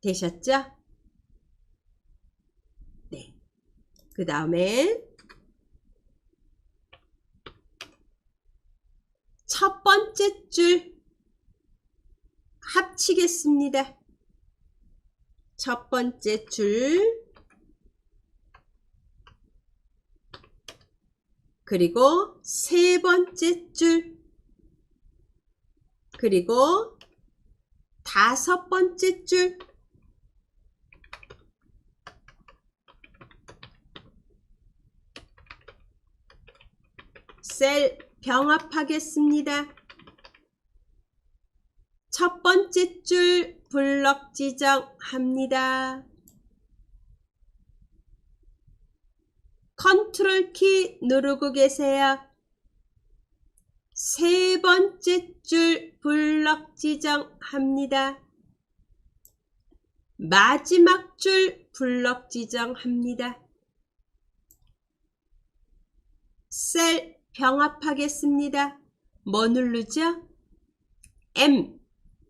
되셨죠? 네. 그 다음에 첫 번째 줄 합치겠습니다. 첫 번째 줄 그리고 세 번째 줄 그리고 다섯 번째 줄 셀 병합하겠습니다. 첫 번째 줄 블럭 지정합니다. 컨트롤 키 누르고 계세요. 세 번째 줄 블럭 지정합니다. 마지막 줄 블럭 지정합니다. 셀 병합하겠습니다. 뭐 누르죠?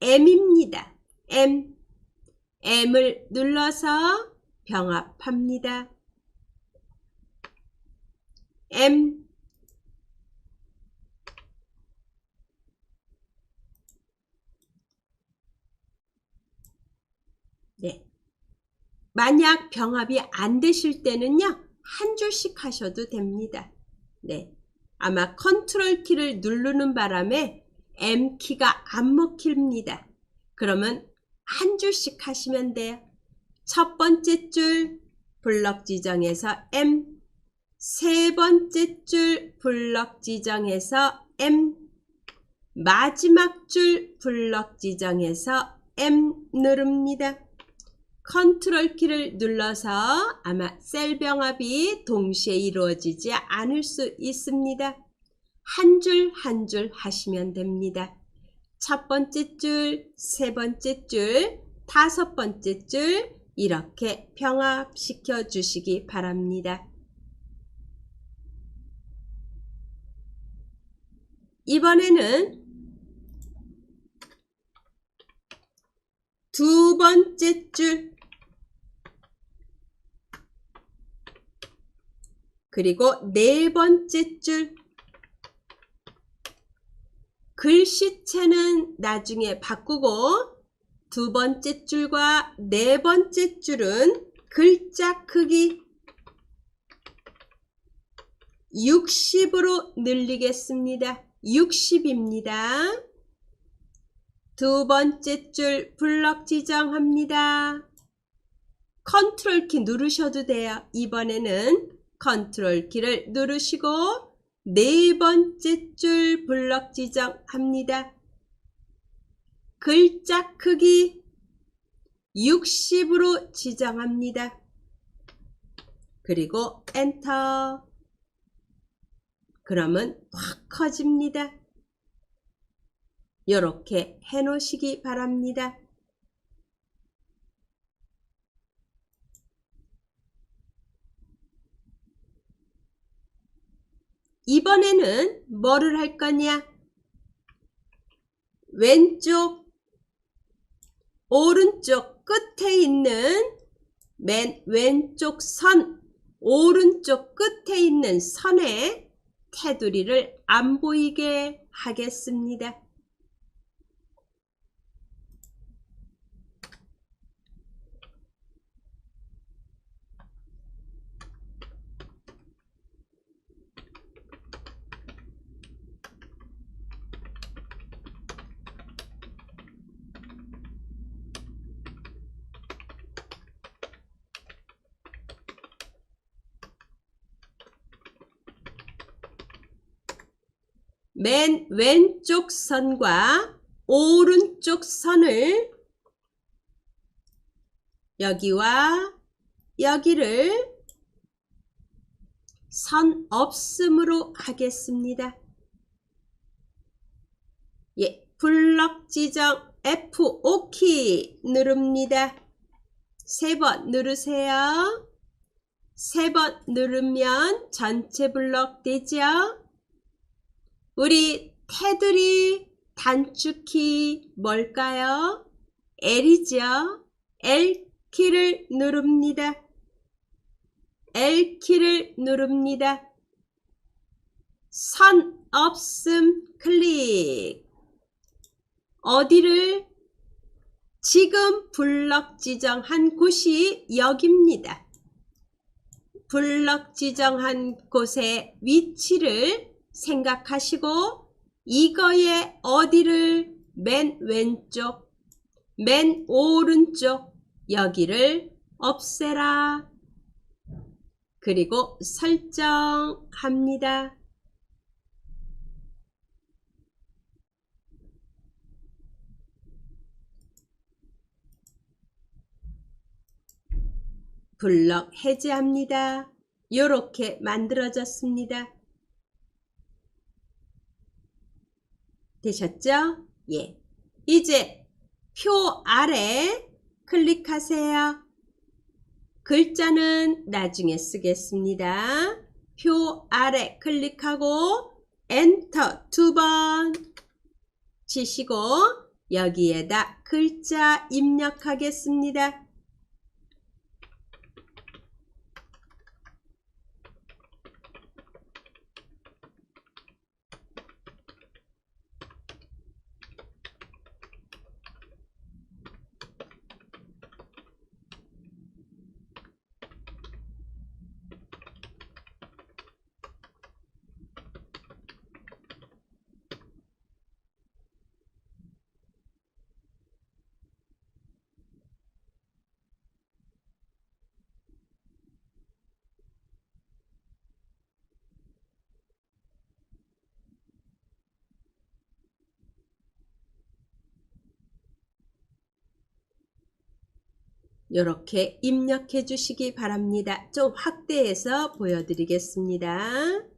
M입니다. M을 눌러서 병합합니다. M 네. 만약 병합이 안 되실 때는요, 한 줄씩 하셔도 됩니다. 네. 아마 컨트롤 키를 누르는 바람에 M 키가 안 먹힙니다. 그러면 한 줄씩 하시면 돼요. 첫 번째 줄 블럭 지정해서 M, 세 번째 줄 블럭 지정해서 M, 마지막 줄 블럭 지정해서 M 누릅니다. 컨트롤 키를 눌러서 아마 셀 병합이 동시에 이루어지지 않을 수 있습니다. 한 줄 한 줄 하시면 됩니다. 첫 번째 줄, 세 번째 줄, 다섯 번째 줄 이렇게 병합시켜 주시기 바랍니다. 이번에는 두 번째 줄 그리고 네 번째 줄 글씨체는 나중에 바꾸고 두 번째 줄과 네 번째 줄은 글자 크기 60으로 늘리겠습니다. 60입니다. 두 번째 줄 블럭 지정합니다. 컨트롤 키 누르셔도 돼요. 이번에는 컨트롤 키를 누르시고 네 번째 줄 블럭 지정합니다. 글자 크기 60으로 지정합니다. 그리고 엔터. 그러면 확 커집니다. 이렇게 해 놓으시기 바랍니다. 이번에는 뭐를 할 거냐? 왼쪽, 오른쪽 끝에 있는 맨 왼쪽 선, 오른쪽 끝에 있는 선에 테두리를 안 보이게 하겠습니다. 맨 왼쪽 선과 오른쪽 선을 여기와 여기를 선 없음으로 하겠습니다. 예, 블럭 지정 F5키 누릅니다. 세 번 누르세요. 세 번 누르면 전체 블럭 되죠? 우리 테두리 단축키 뭘까요? L이죠? L키를 누릅니다. L키를 누릅니다. 선 없음 클릭. 어디를? 지금 블럭 지정한 곳이 여기입니다. 블럭 지정한 곳의 위치를 생각하시고 이거의 어디를? 맨 왼쪽, 맨 오른쪽 여기를 없애라. 그리고 설정합니다. 블럭 해제합니다. 이렇게 만들어졌습니다. 되셨죠? 예. 이제 표 아래 클릭하세요. 글자는 나중에 쓰겠습니다. 표 아래 클릭하고 엔터 2번 치시고 여기에다 글자 입력하겠습니다. 이렇게 입력해 주시기 바랍니다. 좀 확대해서 보여드리겠습니다.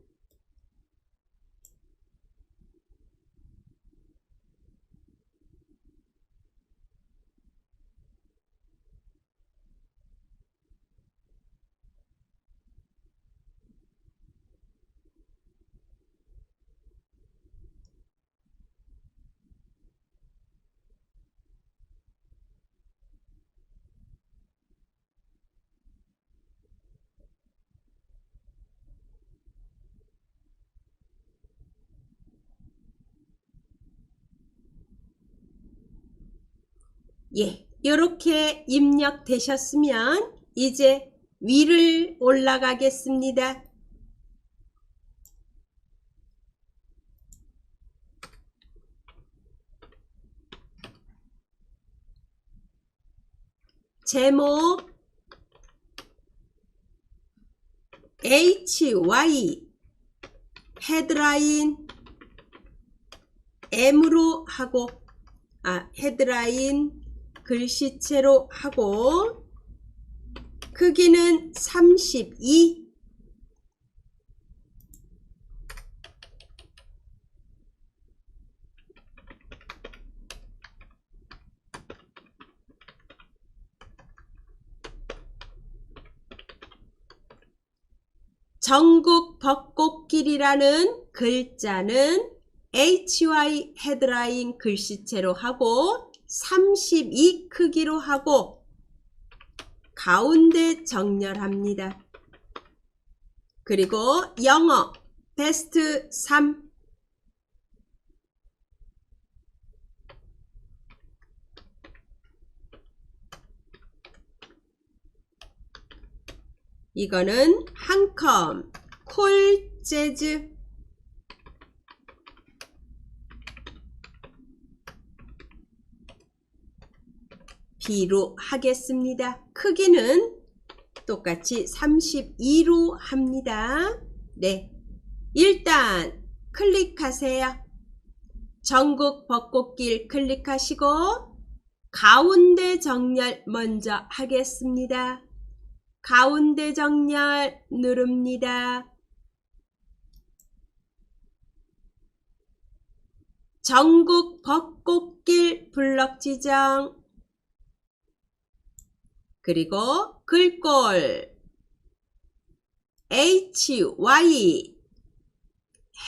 예, 이렇게 입력되셨으면 이제 위를 올라가겠습니다. 제목 HY 헤드라인 M으로 하고 헤드라인 글씨체로 하고 크기는 32 전국 벚꽃길이라는 글자는 HY 헤드라인 글씨체로 하고 32 크기로 하고 가운데 정렬합니다. 그리고 영어 베스트 3 이거는 한컴 콜 재즈 B로 하겠습니다. 크기는 똑같이 32로 합니다. 네, 일단 클릭하세요. 전국 벚꽃길 클릭하시고 가운데 정렬 먼저 하겠습니다. 가운데 정렬 누릅니다. 전국 벚꽃길 블럭 지정 그리고 글꼴 HY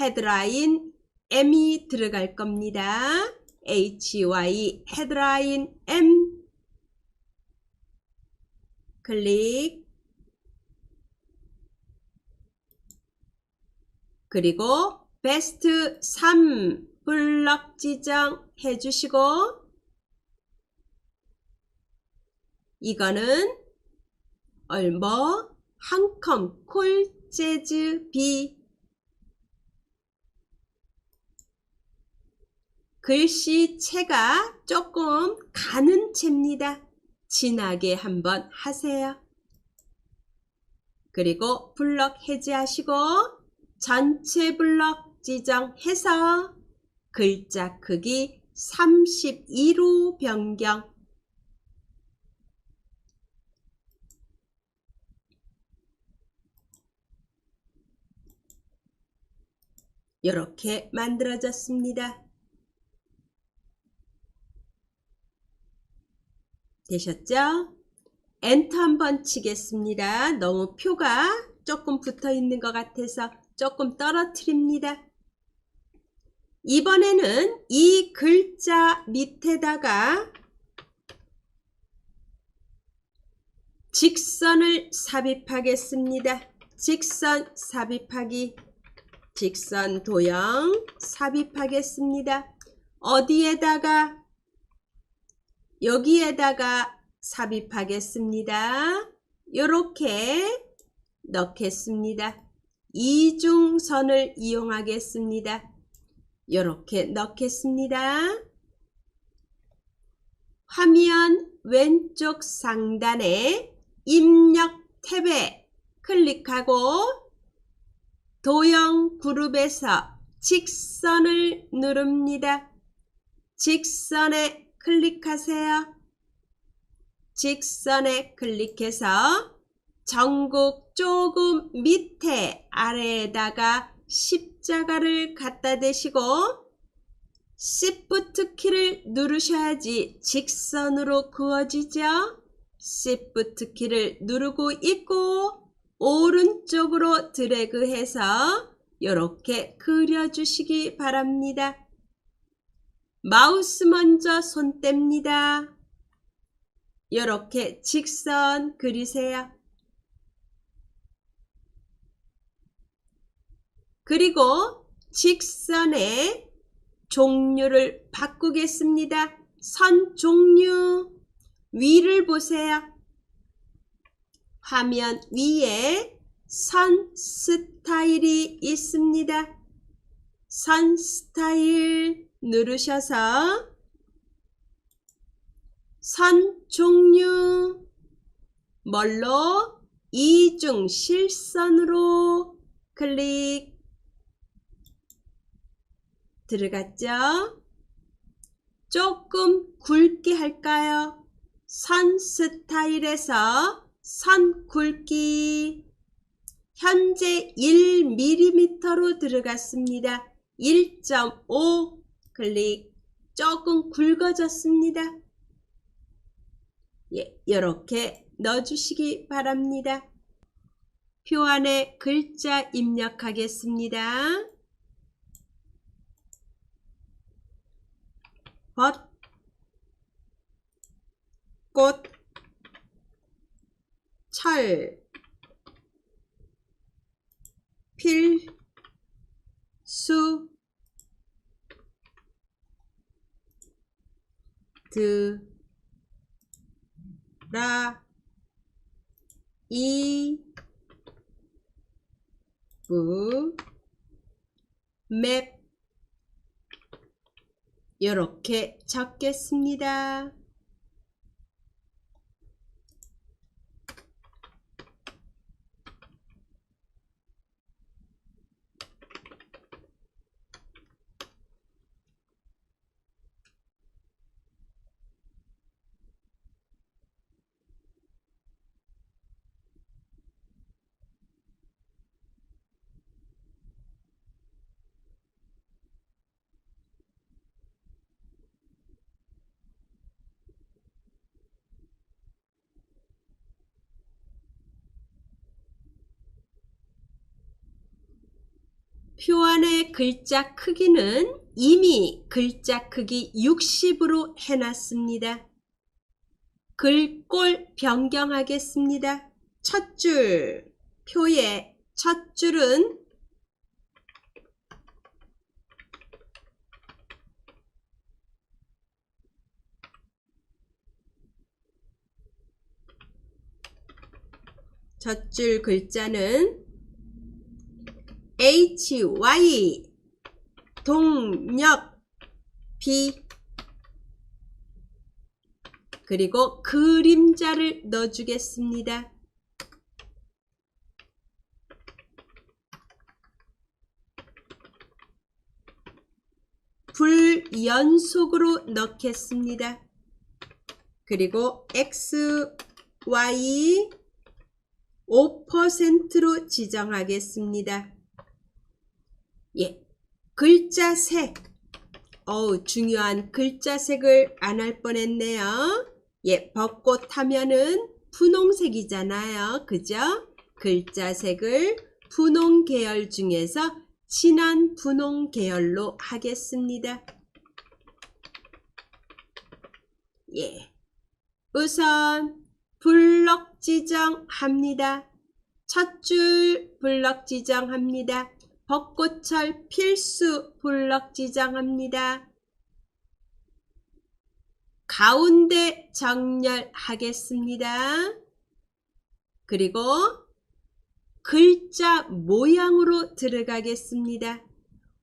헤드라인 M이 들어갈 겁니다. HY 헤드라인 M 클릭 그리고 베스트 3 블럭 지정 해주시고 이거는 얼머 한컴 콜 재즈 B 글씨체가 조금 가는 채입니다. 진하게 한번 하세요. 그리고 블럭 해제하시고 전체 블럭 지정해서 글자 크기 32로 변경 이렇게 만들어졌습니다. 되셨죠? 엔터 한번 치겠습니다. 너무 표가 조금 붙어 있는 것 같아서 조금 떨어뜨립니다. 이번에는 이 글자 밑에다가 직선을 삽입하겠습니다. 직선 삽입하기, 직선 도형 삽입하겠습니다. 어디에다가? 여기에다가 삽입하겠습니다. 이렇게 넣겠습니다. 이중선을 이용하겠습니다. 이렇게 넣겠습니다. 화면 왼쪽 상단에 입력 탭에 클릭하고 도형 그룹에서 직선을 누릅니다. 직선에 클릭하세요. 직선에 클릭해서 전국 조금 밑에 아래에다가 십자가를 갖다 대시고 Shift 키를 누르셔야지 직선으로 그어지죠. Shift 키를 누르고 있고 오른쪽으로 드래그해서 이렇게 그려주시기 바랍니다. 마우스 먼저 손 뗍니다. 이렇게 직선 그리세요. 그리고 직선의 종류를 바꾸겠습니다. 선 종류 위를 보세요. 화면 위에 선 스타일이 있습니다. 선 스타일 누르셔서 선 종류 뭘로? 이중 실선으로 클릭. 들어갔죠? 조금 굵게 할까요? 선 스타일에서 선 굵기 현재 1mm로 들어갔습니다. 1.5 클릭. 조금 굵어졌습니다. 예, 이렇게 넣어주시기 바랍니다. 표 안에 글자 입력하겠습니다. 벗, 꽃, 철, 필수, 드라, 이브, 맵 이렇게 적겠습니다. 표 안의 글자 크기는 이미 글자 크기 60으로 해놨습니다. 글꼴 변경하겠습니다. 첫 줄, 표의 첫 줄은 첫 줄 글자는 HY 동력 B 그리고 그림자를 넣어주겠습니다. 불연속으로 넣겠습니다. 그리고 X, Y 5%로 지정하겠습니다. 예, 글자 색. 중요한 글자 색을 안 할 뻔했네요. 예, 벚꽃 하면은 분홍색이잖아요. 그죠? 글자 색을 분홍 계열 중에서 진한 분홍 계열로 하겠습니다. 예. 우선 블럭 지정합니다. 첫 줄 블럭 지정합니다. 벚꽃철 필수 블럭 지정합니다. 가운데 정렬하겠습니다. 그리고 글자 모양으로 들어가겠습니다.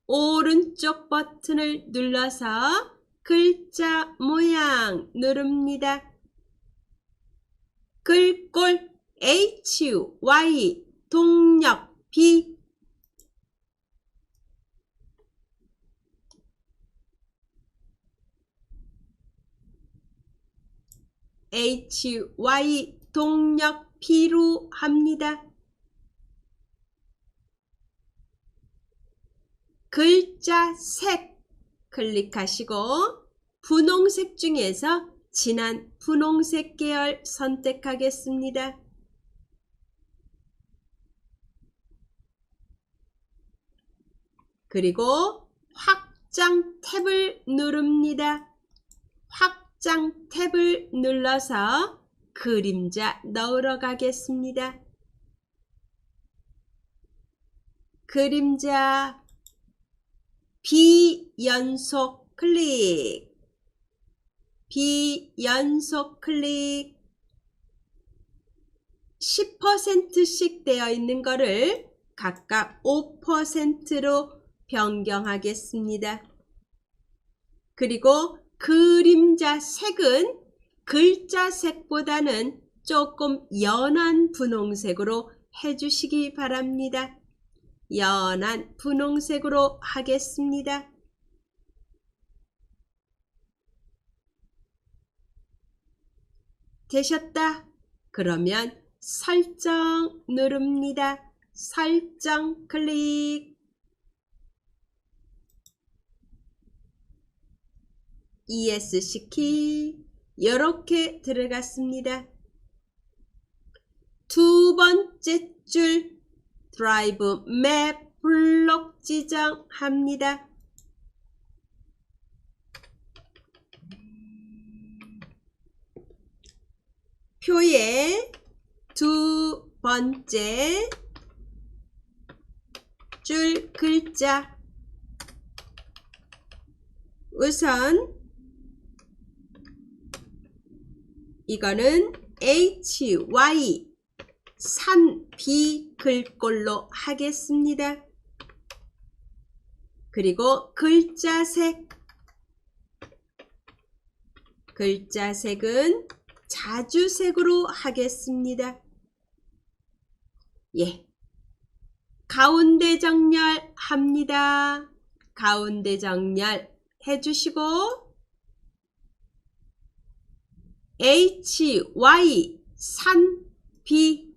오른쪽 버튼을 눌러서 글자 모양 누릅니다. 글꼴 H, Y, 동력 B. H, Y, 동력 B로 합니다. 글자 색 클릭하시고 분홍색 중에서 진한 분홍색 계열 선택하겠습니다. 그리고 확장 탭을 누릅니다. 확장 탭을 눌러서 그림자 넣으러 가겠습니다. 그림자 비연속 클릭. 비연속 클릭. 10%씩 되어 있는 거를 각각 5%로 변경하겠습니다. 그리고 그림자 색은 글자 색보다는 조금 연한 분홍색으로 해주시기 바랍니다. 연한 분홍색으로 하겠습니다. 되셨다. 그러면 설정 누릅니다. 설정 클릭. ESC 이렇게 들어갔습니다. 두 번째 줄 드라이브 맵 블록 지정합니다. 표의 두 번째 줄 글자. 우선 이거는 H, Y, 산, 비 글꼴로 하겠습니다. 그리고 글자색. 글자색은 자주색으로 하겠습니다. 예. 가운데 정렬합니다. 가운데 정렬 해주시고 H, Y, 산, 비.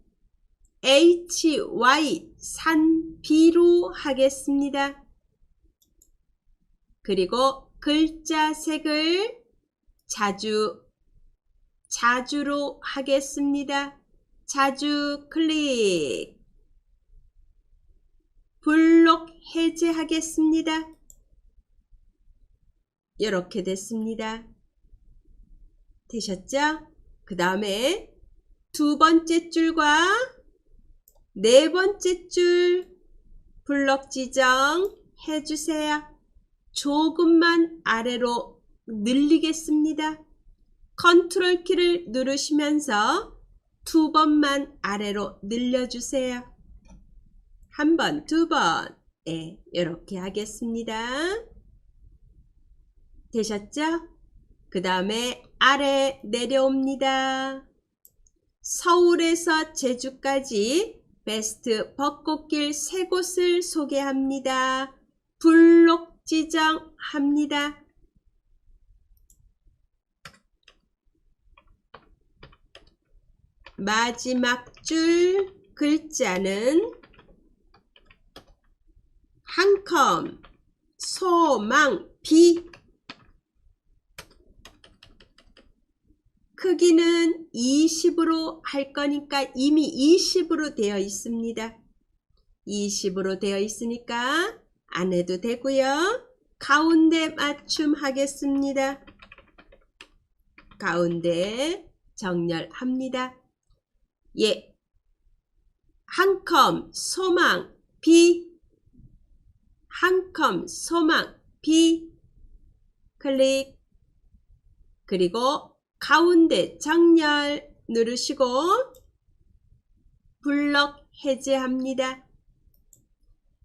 H, Y, 산, 비로 하겠습니다. 그리고 글자색을 자주로 하겠습니다. 자주 클릭. 블록 해제하겠습니다. 이렇게 됐습니다. 되셨죠? 그 다음에 두 번째 줄과 네 번째 줄 블록 지정 해주세요. 조금만 아래로 늘리겠습니다. 컨트롤 키를 누르시면서 두 번만 아래로 늘려주세요. 한 번, 두 번. 네, 이렇게 하겠습니다. 되셨죠? 그 다음에 아래 내려옵니다. 서울에서 제주까지 베스트 벚꽃길 3곳을 소개합니다. 블록 지정합니다. 마지막 줄 글자는 한 컴 소망 B. 크기는 20으로 할 거니까 이미 20으로 되어 있습니다. 20으로 되어 있으니까 안 해도 되고요. 가운데 맞춤 하겠습니다. 가운데 정렬합니다. 예. 한 컴 소망 B. 한 컴 소망 B. 클릭. 그리고 가운데 정렬 누르시고 블럭 해제합니다.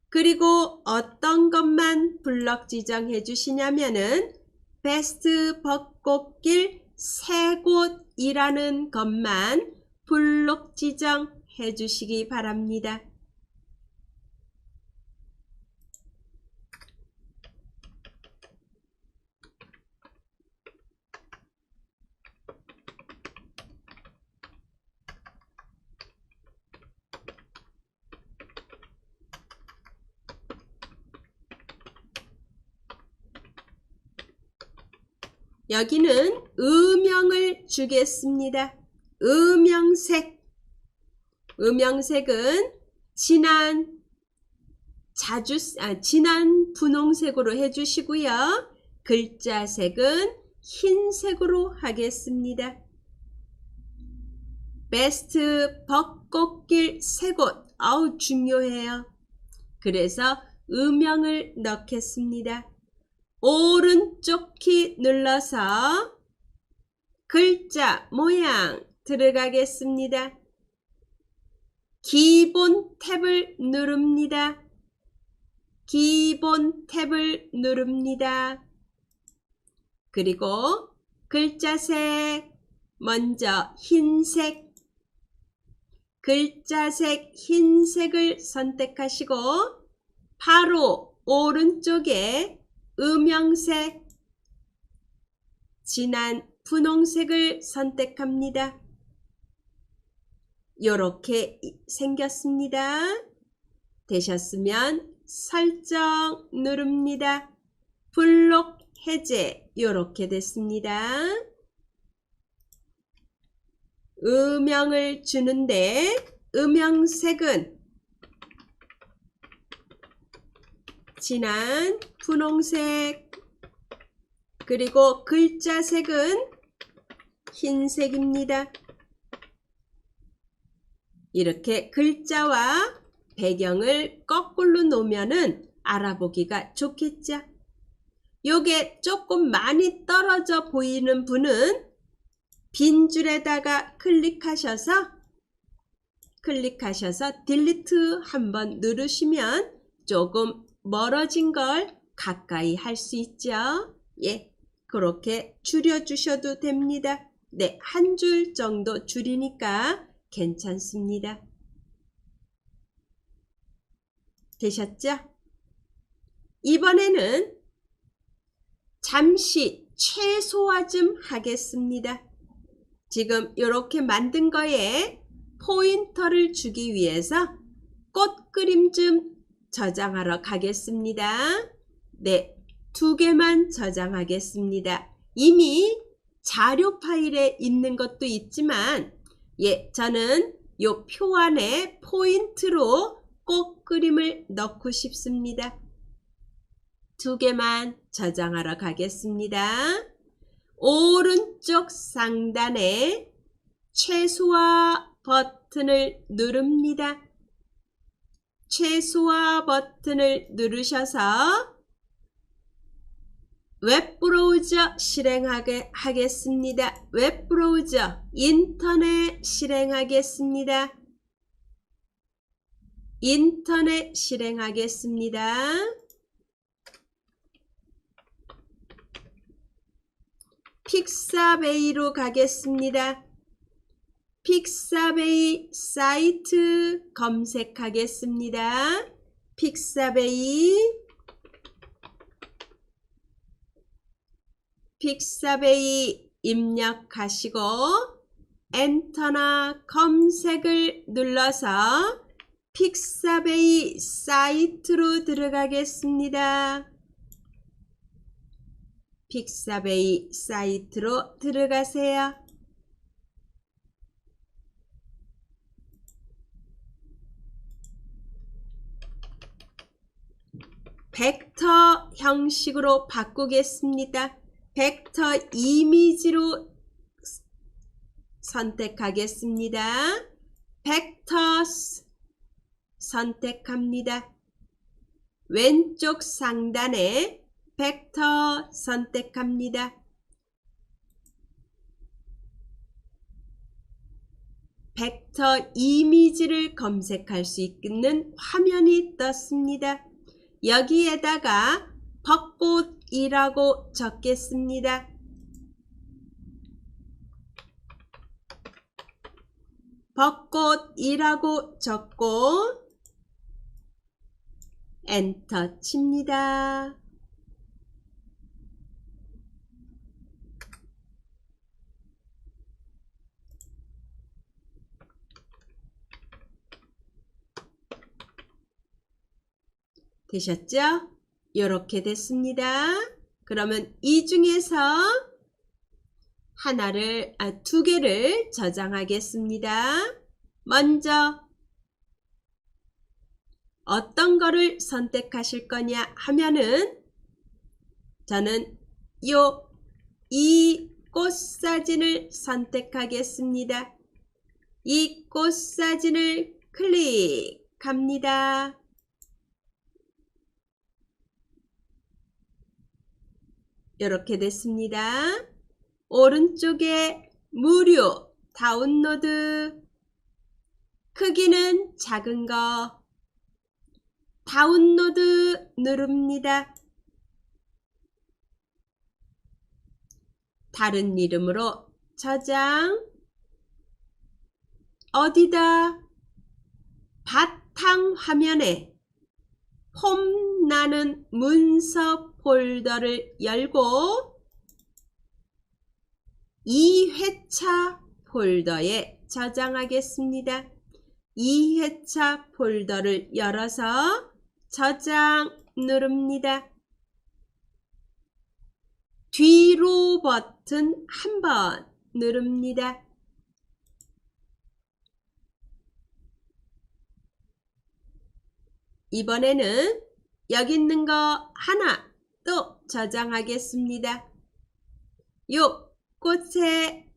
그리고 어떤 것만 블럭 지정해 주시냐면은 베스트 벚꽃길 3곳이라는 것만 블록 지정해 주시기 바랍니다. 여기는 음영을 주겠습니다. 음영색. 음영색은 진한 분홍색으로 해주시고요. 글자색은 흰색으로 하겠습니다. 베스트 벚꽃길 3곳. 아우 중요해요. 그래서 음영을 넣겠습니다. 오른쪽 키 눌러서 글자 모양 들어가겠습니다. 기본 탭을 누릅니다. 기본 탭을 누릅니다. 그리고 글자색 먼저 흰색. 글자색 흰색을 선택하시고 바로 오른쪽에 음영색, 진한 분홍색을 선택합니다. 이렇게 생겼습니다. 되셨으면 설정 누릅니다. 블록 해제 이렇게 됐습니다. 음영을 주는데 음영색은 진한 분홍색, 그리고 글자색은 흰색입니다. 이렇게 글자와 배경을 거꾸로 놓으면은 알아보기가 좋겠죠. 요게 조금 많이 떨어져 보이는 분은 빈 줄에다가 클릭하셔서 딜리트 한번 누르시면 조금 멀어진 걸 가까이 할 수 있죠. 예, 그렇게 줄여주셔도 됩니다. 네, 한 줄 정도 줄이니까 괜찮습니다. 되셨죠? 이번에는 잠시 최소화 좀 하겠습니다. 지금 이렇게 만든 거에 포인터를 주기 위해서 꽃 그림 좀 저장하러 가겠습니다. 네, 2개만 저장하겠습니다. 이미 자료 파일에 있는 것도 있지만 예, 저는 요 표 안에 포인트로 꽃 그림을 넣고 싶습니다. 2개만 저장하러 가겠습니다. 오른쪽 상단에 최소화 버튼을 누릅니다. 최소화 버튼을 누르셔서 웹브라우저 실행하게 하겠습니다. 웹브라우저 인터넷 실행하겠습니다. 인터넷 실행하겠습니다. 픽사베이로 가겠습니다. 픽사베이 사이트 검색하겠습니다. 픽사베이 입력하시고 엔터나 검색을 눌러서 픽사베이 사이트로 들어가겠습니다. 픽사베이 사이트로 들어가세요. 벡터 형식으로 바꾸겠습니다. 벡터 이미지로 선택하겠습니다. 벡터스 선택합니다. 왼쪽 상단에 벡터 선택합니다. 벡터 이미지를 검색할 수 있는 화면이 떴습니다. 여기에다가 벚꽃이라고 적겠습니다. 벚꽃이라고 적고 엔터 칩니다. 되셨죠? 이렇게 됐습니다. 그러면 이 중에서 두 개를 저장하겠습니다. 먼저 어떤 거를 선택하실 거냐 하면은 저는 이 꽃 사진을 선택하겠습니다. 이 꽃 사진을 클릭합니다. 이렇게 됐습니다. 오른쪽에 무료 다운로드 크기는 작은 거 다운로드 누릅니다. 다른 이름으로 저장 어디다 바탕 화면에 폼나는 문서 폴더를 열고 2회차 폴더에 저장하겠습니다. 2회차 폴더를 열어서 저장 누릅니다. 뒤로 버튼 한번 누릅니다. 이번에는 여기 있는 거 하나 또 저장하겠습니다. 요 꽃에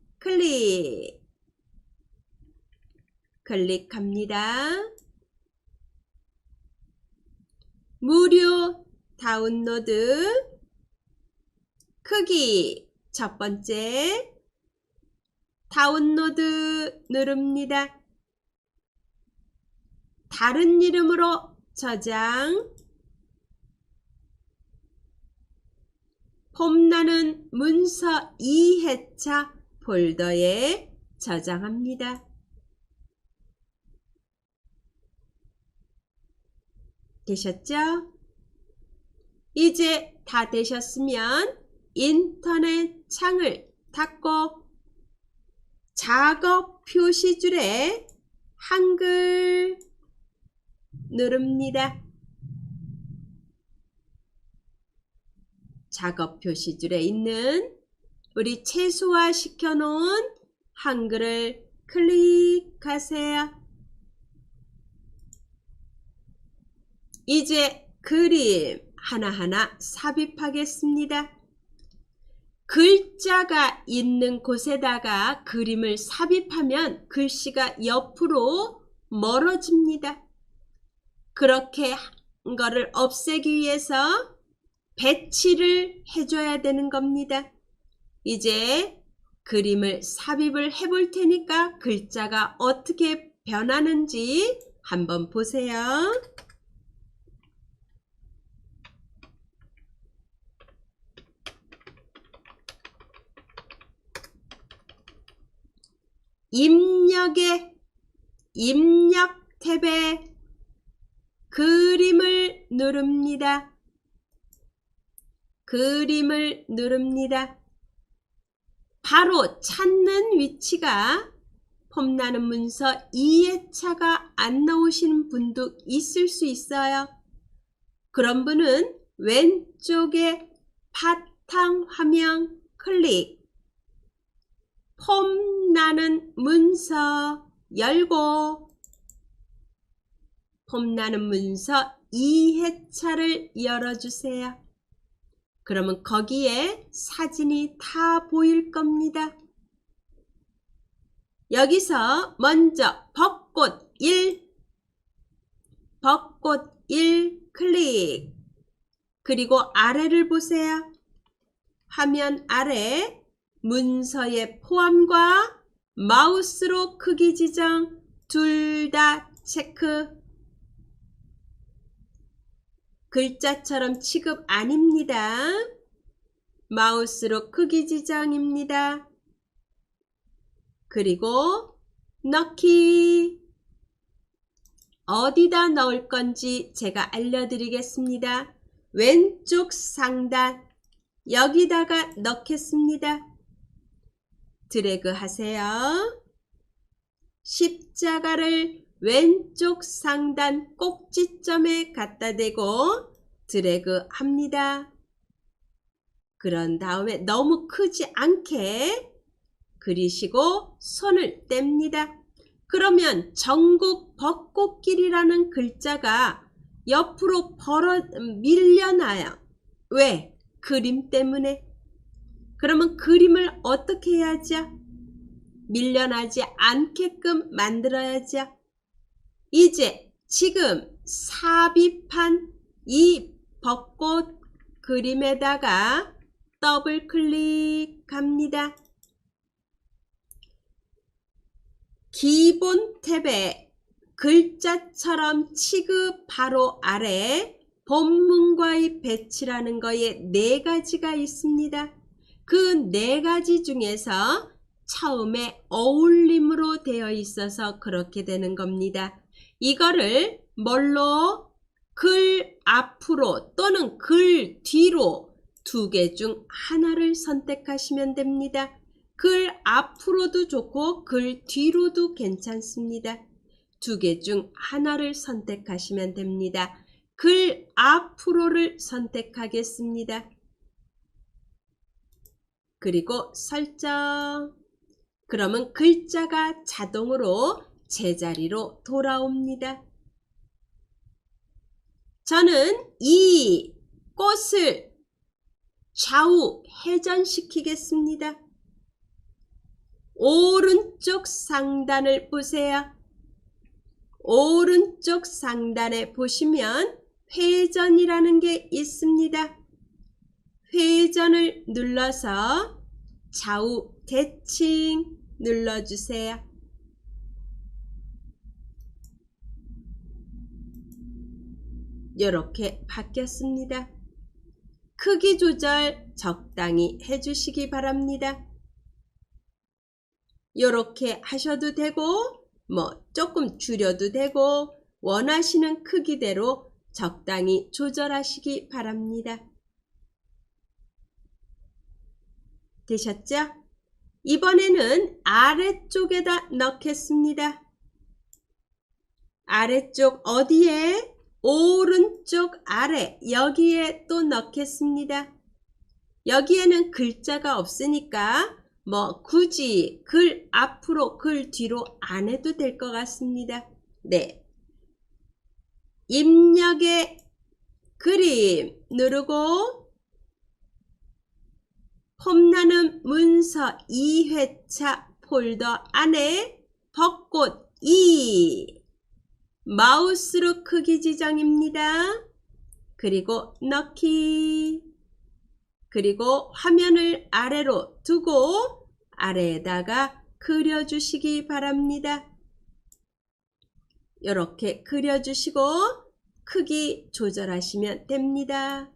클릭합니다. 무료 다운로드 크기 첫 번째 다운로드 누릅니다. 다른 이름으로 저장 폼나는 문서 2회차 폴더에 저장합니다. 되셨죠? 이제 다 되셨으면 인터넷 창을 닫고 작업 표시줄에 한글 누릅니다. 작업 표시줄에 있는 우리 최소화 시켜놓은 한글을 클릭하세요. 이제 그림 하나하나 삽입하겠습니다. 글자가 있는 곳에다가 그림을 삽입하면 글씨가 옆으로 멀어집니다. 그렇게 한 거를 없애기 위해서 배치를 해줘야 되는 겁니다. 이제 그림을 삽입을 해볼 테니까 글자가 어떻게 변하는지 한번 보세요. 입력 탭에 그림을 누릅니다. 그림을 누릅니다. 바로 찾는 위치가 폼나는 문서 2회차가 안 나오시는 분도 있을 수 있어요. 그런 분은 왼쪽에 바탕화면 클릭. 폼나는 문서 열고 폼나는 문서 2회차를 열어주세요. 그러면 거기에 사진이 다 보일 겁니다. 여기서 먼저 벚꽃 1, 벚꽃 1 클릭. 그리고 아래를 보세요. 화면 아래 문서의 포함과 마우스로 크기 지정 둘 다 체크. 글자처럼 취급 아닙니다. 마우스로 크기 지정입니다. 그리고 넣기. 어디다 넣을 건지 제가 알려드리겠습니다. 왼쪽 상단 여기다가 넣겠습니다. 드래그 하세요. 십자가를 왼쪽 상단 꼭지점에 갖다 대고 드래그 합니다. 그런 다음에 너무 크지 않게 그리시고 손을 뗍니다. 그러면 전국 벚꽃길이라는 글자가 옆으로 밀려나요. 왜? 그림 때문에. 그러면 그림을 어떻게 해야죠? 밀려나지 않게끔 만들어야죠. 이제 지금 삽입한 이 벚꽃 그림에다가 더블 클릭합니다. 기본 탭에 글자처럼 취급 바로 아래 본문과의 배치라는 거에 4가지가 있습니다. 그 4가지 중에서 처음에 어울림으로 되어 있어서 그렇게 되는 겁니다. 이거를 뭘로? 글 앞으로 또는 글 뒤로 2개 중 하나를 선택하시면 됩니다. 글 앞으로도 좋고 글 뒤로도 괜찮습니다. 2개 중 하나를 선택하시면 됩니다. 글 앞으로를 선택하겠습니다. 그리고 설정. 그러면 글자가 자동으로 제자리로 돌아옵니다. 저는 이 꽃을 좌우 회전시키겠습니다. 오른쪽 상단을 보세요. 오른쪽 상단에 보시면 회전이라는 게 있습니다. 회전을 눌러서 좌우 대칭 눌러주세요. 이렇게 바뀌었습니다. 크기 조절 적당히 해주시기 바랍니다. 이렇게 하셔도 되고 조금 줄여도 되고 원하시는 크기대로 적당히 조절하시기 바랍니다. 되셨죠? 이번에는 아래쪽에다 넣겠습니다. 아래쪽 어디에? 오른쪽 아래 여기에 또 넣겠습니다. 여기에는 글자가 없으니까 굳이 글 앞으로 글 뒤로 안 해도 될 것 같습니다. 네. 입력의 그림 누르고 폼나는 문서 2회차 폴더 안에 벚꽃 2 마우스로 크기 지정입니다. 그리고 넣기. 그리고 화면을 아래로 두고 아래에다가 그려주시기 바랍니다. 이렇게 그려주시고 크기 조절하시면 됩니다.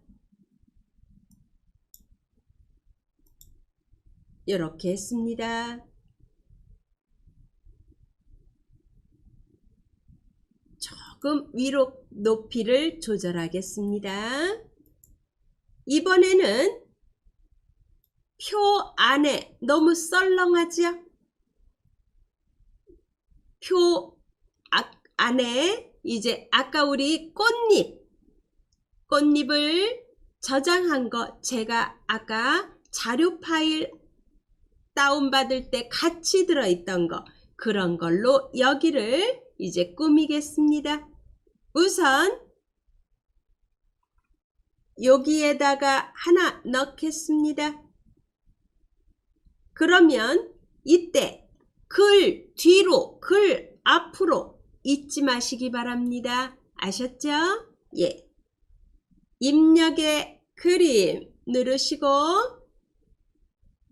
이렇게 했습니다. 조금 위로 높이를 조절하겠습니다. 이번에는 표 안에 너무 썰렁하죠? 표 안에 이제 아까 우리 꽃잎을 저장한 거 제가 아까 자료 파일 다운받을 때 같이 들어있던 거 그런 걸로 여기를 이제 꾸미겠습니다. 우선 여기에다가 하나 넣겠습니다. 그러면 이때 글 뒤로 글 앞으로 잊지 마시기 바랍니다. 아셨죠? 예. 입력의 그림 누르시고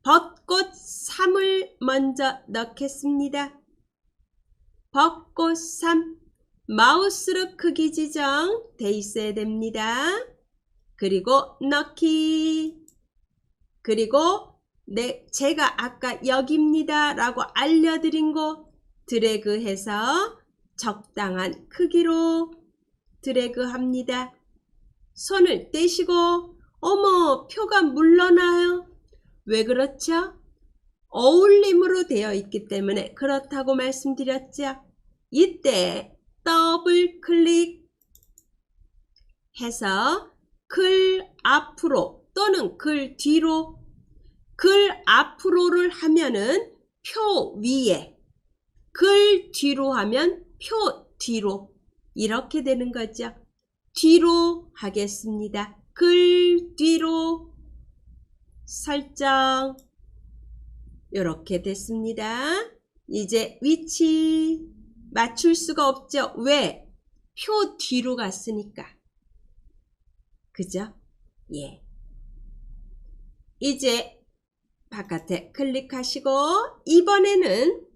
벚꽃 3을 먼저 넣겠습니다. 벚꽃 3 마우스로 크기 지정 돼 있어야 됩니다. 그리고 넣기 그리고 제가 아까 여기입니다 라고 알려드린 곳 드래그해서 적당한 크기로 드래그 합니다. 손을 떼시고 어머 표가 물러나요. 왜 그렇죠? 어울림으로 되어 있기 때문에 그렇다고 말씀드렸죠. 이때 더블 클릭 해서 글 앞으로 또는 글 뒤로 글 앞으로를 하면은 표 위에 글 뒤로 하면 표 뒤로 이렇게 되는 거죠. 뒤로 하겠습니다. 글 뒤로 설정 이렇게 됐습니다. 이제 위치 맞출 수가 없죠. 왜? 표 뒤로 갔으니까. 그죠? 예. 이제 바깥에 클릭하시고 이번에는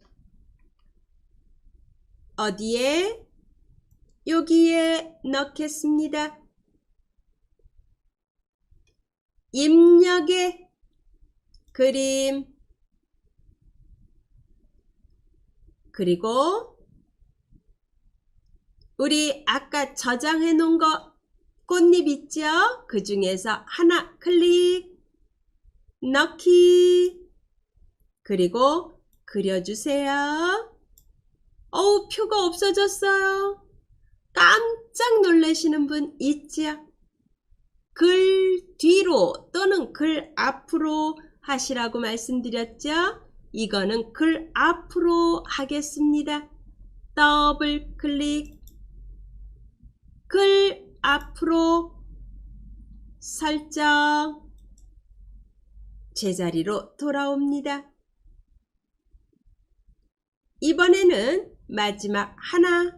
어디에? 여기에 넣겠습니다. 입력의 그림 그리고 우리 아까 저장해 놓은 거 꽃잎 있죠? 그 중에서 하나 클릭 넣기 그리고 그려주세요. 어우 표가 없어졌어요. 깜짝 놀라시는 분 있죠? 글 뒤로 또는 글 앞으로 하시라고 말씀드렸죠? 이거는 글 앞으로 하겠습니다. 더블 클릭 글 앞으로 설정 제자리로 돌아옵니다. 이번에는 마지막 하나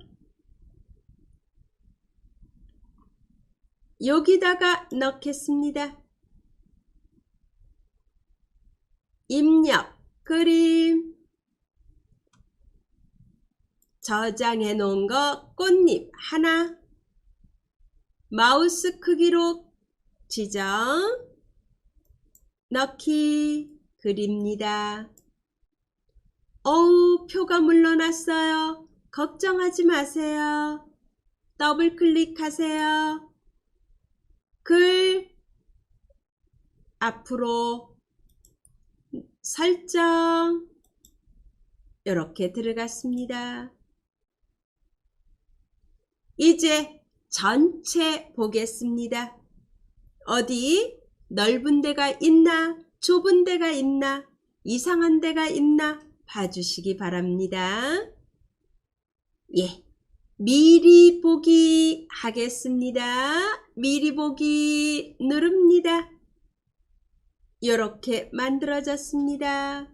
여기다가 넣겠습니다. 입력 그림 저장해 놓은 거 꽃잎 하나 마우스 크기로 지정 넣기 그립니다. 어우 표가 물러났어요. 걱정하지 마세요. 더블 클릭하세요. 글 앞으로 설정 이렇게 들어갔습니다. 이제 전체 보겠습니다. 어디 넓은 데가 있나 좁은 데가 있나 이상한 데가 있나 봐주시기 바랍니다. 예, 미리 보기 하겠습니다. 미리 보기 누릅니다. 이렇게 만들어졌습니다.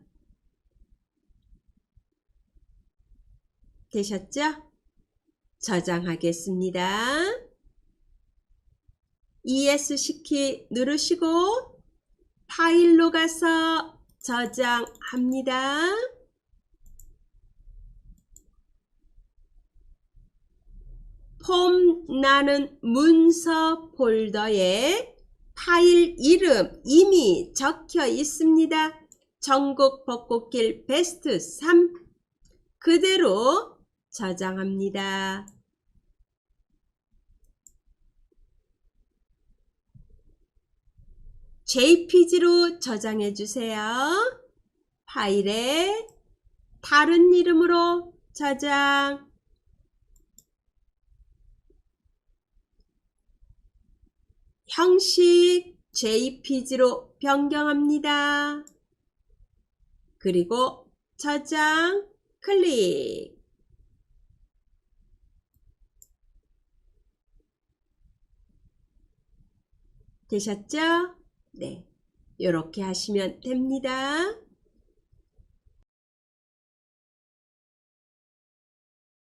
되셨죠? 저장하겠습니다. ESC 누르시고 파일로 가서 저장합니다. 폼 나는 문서 폴더에 파일 이름 이미 적혀 있습니다. 전국 벚꽃길 베스트 3 그대로 저장합니다. JPG로 저장해 주세요. 파일에 다른 이름으로 저장 형식 JPG로 변경합니다. 그리고 저장 클릭. 되셨죠? 네. 이렇게 하시면 됩니다.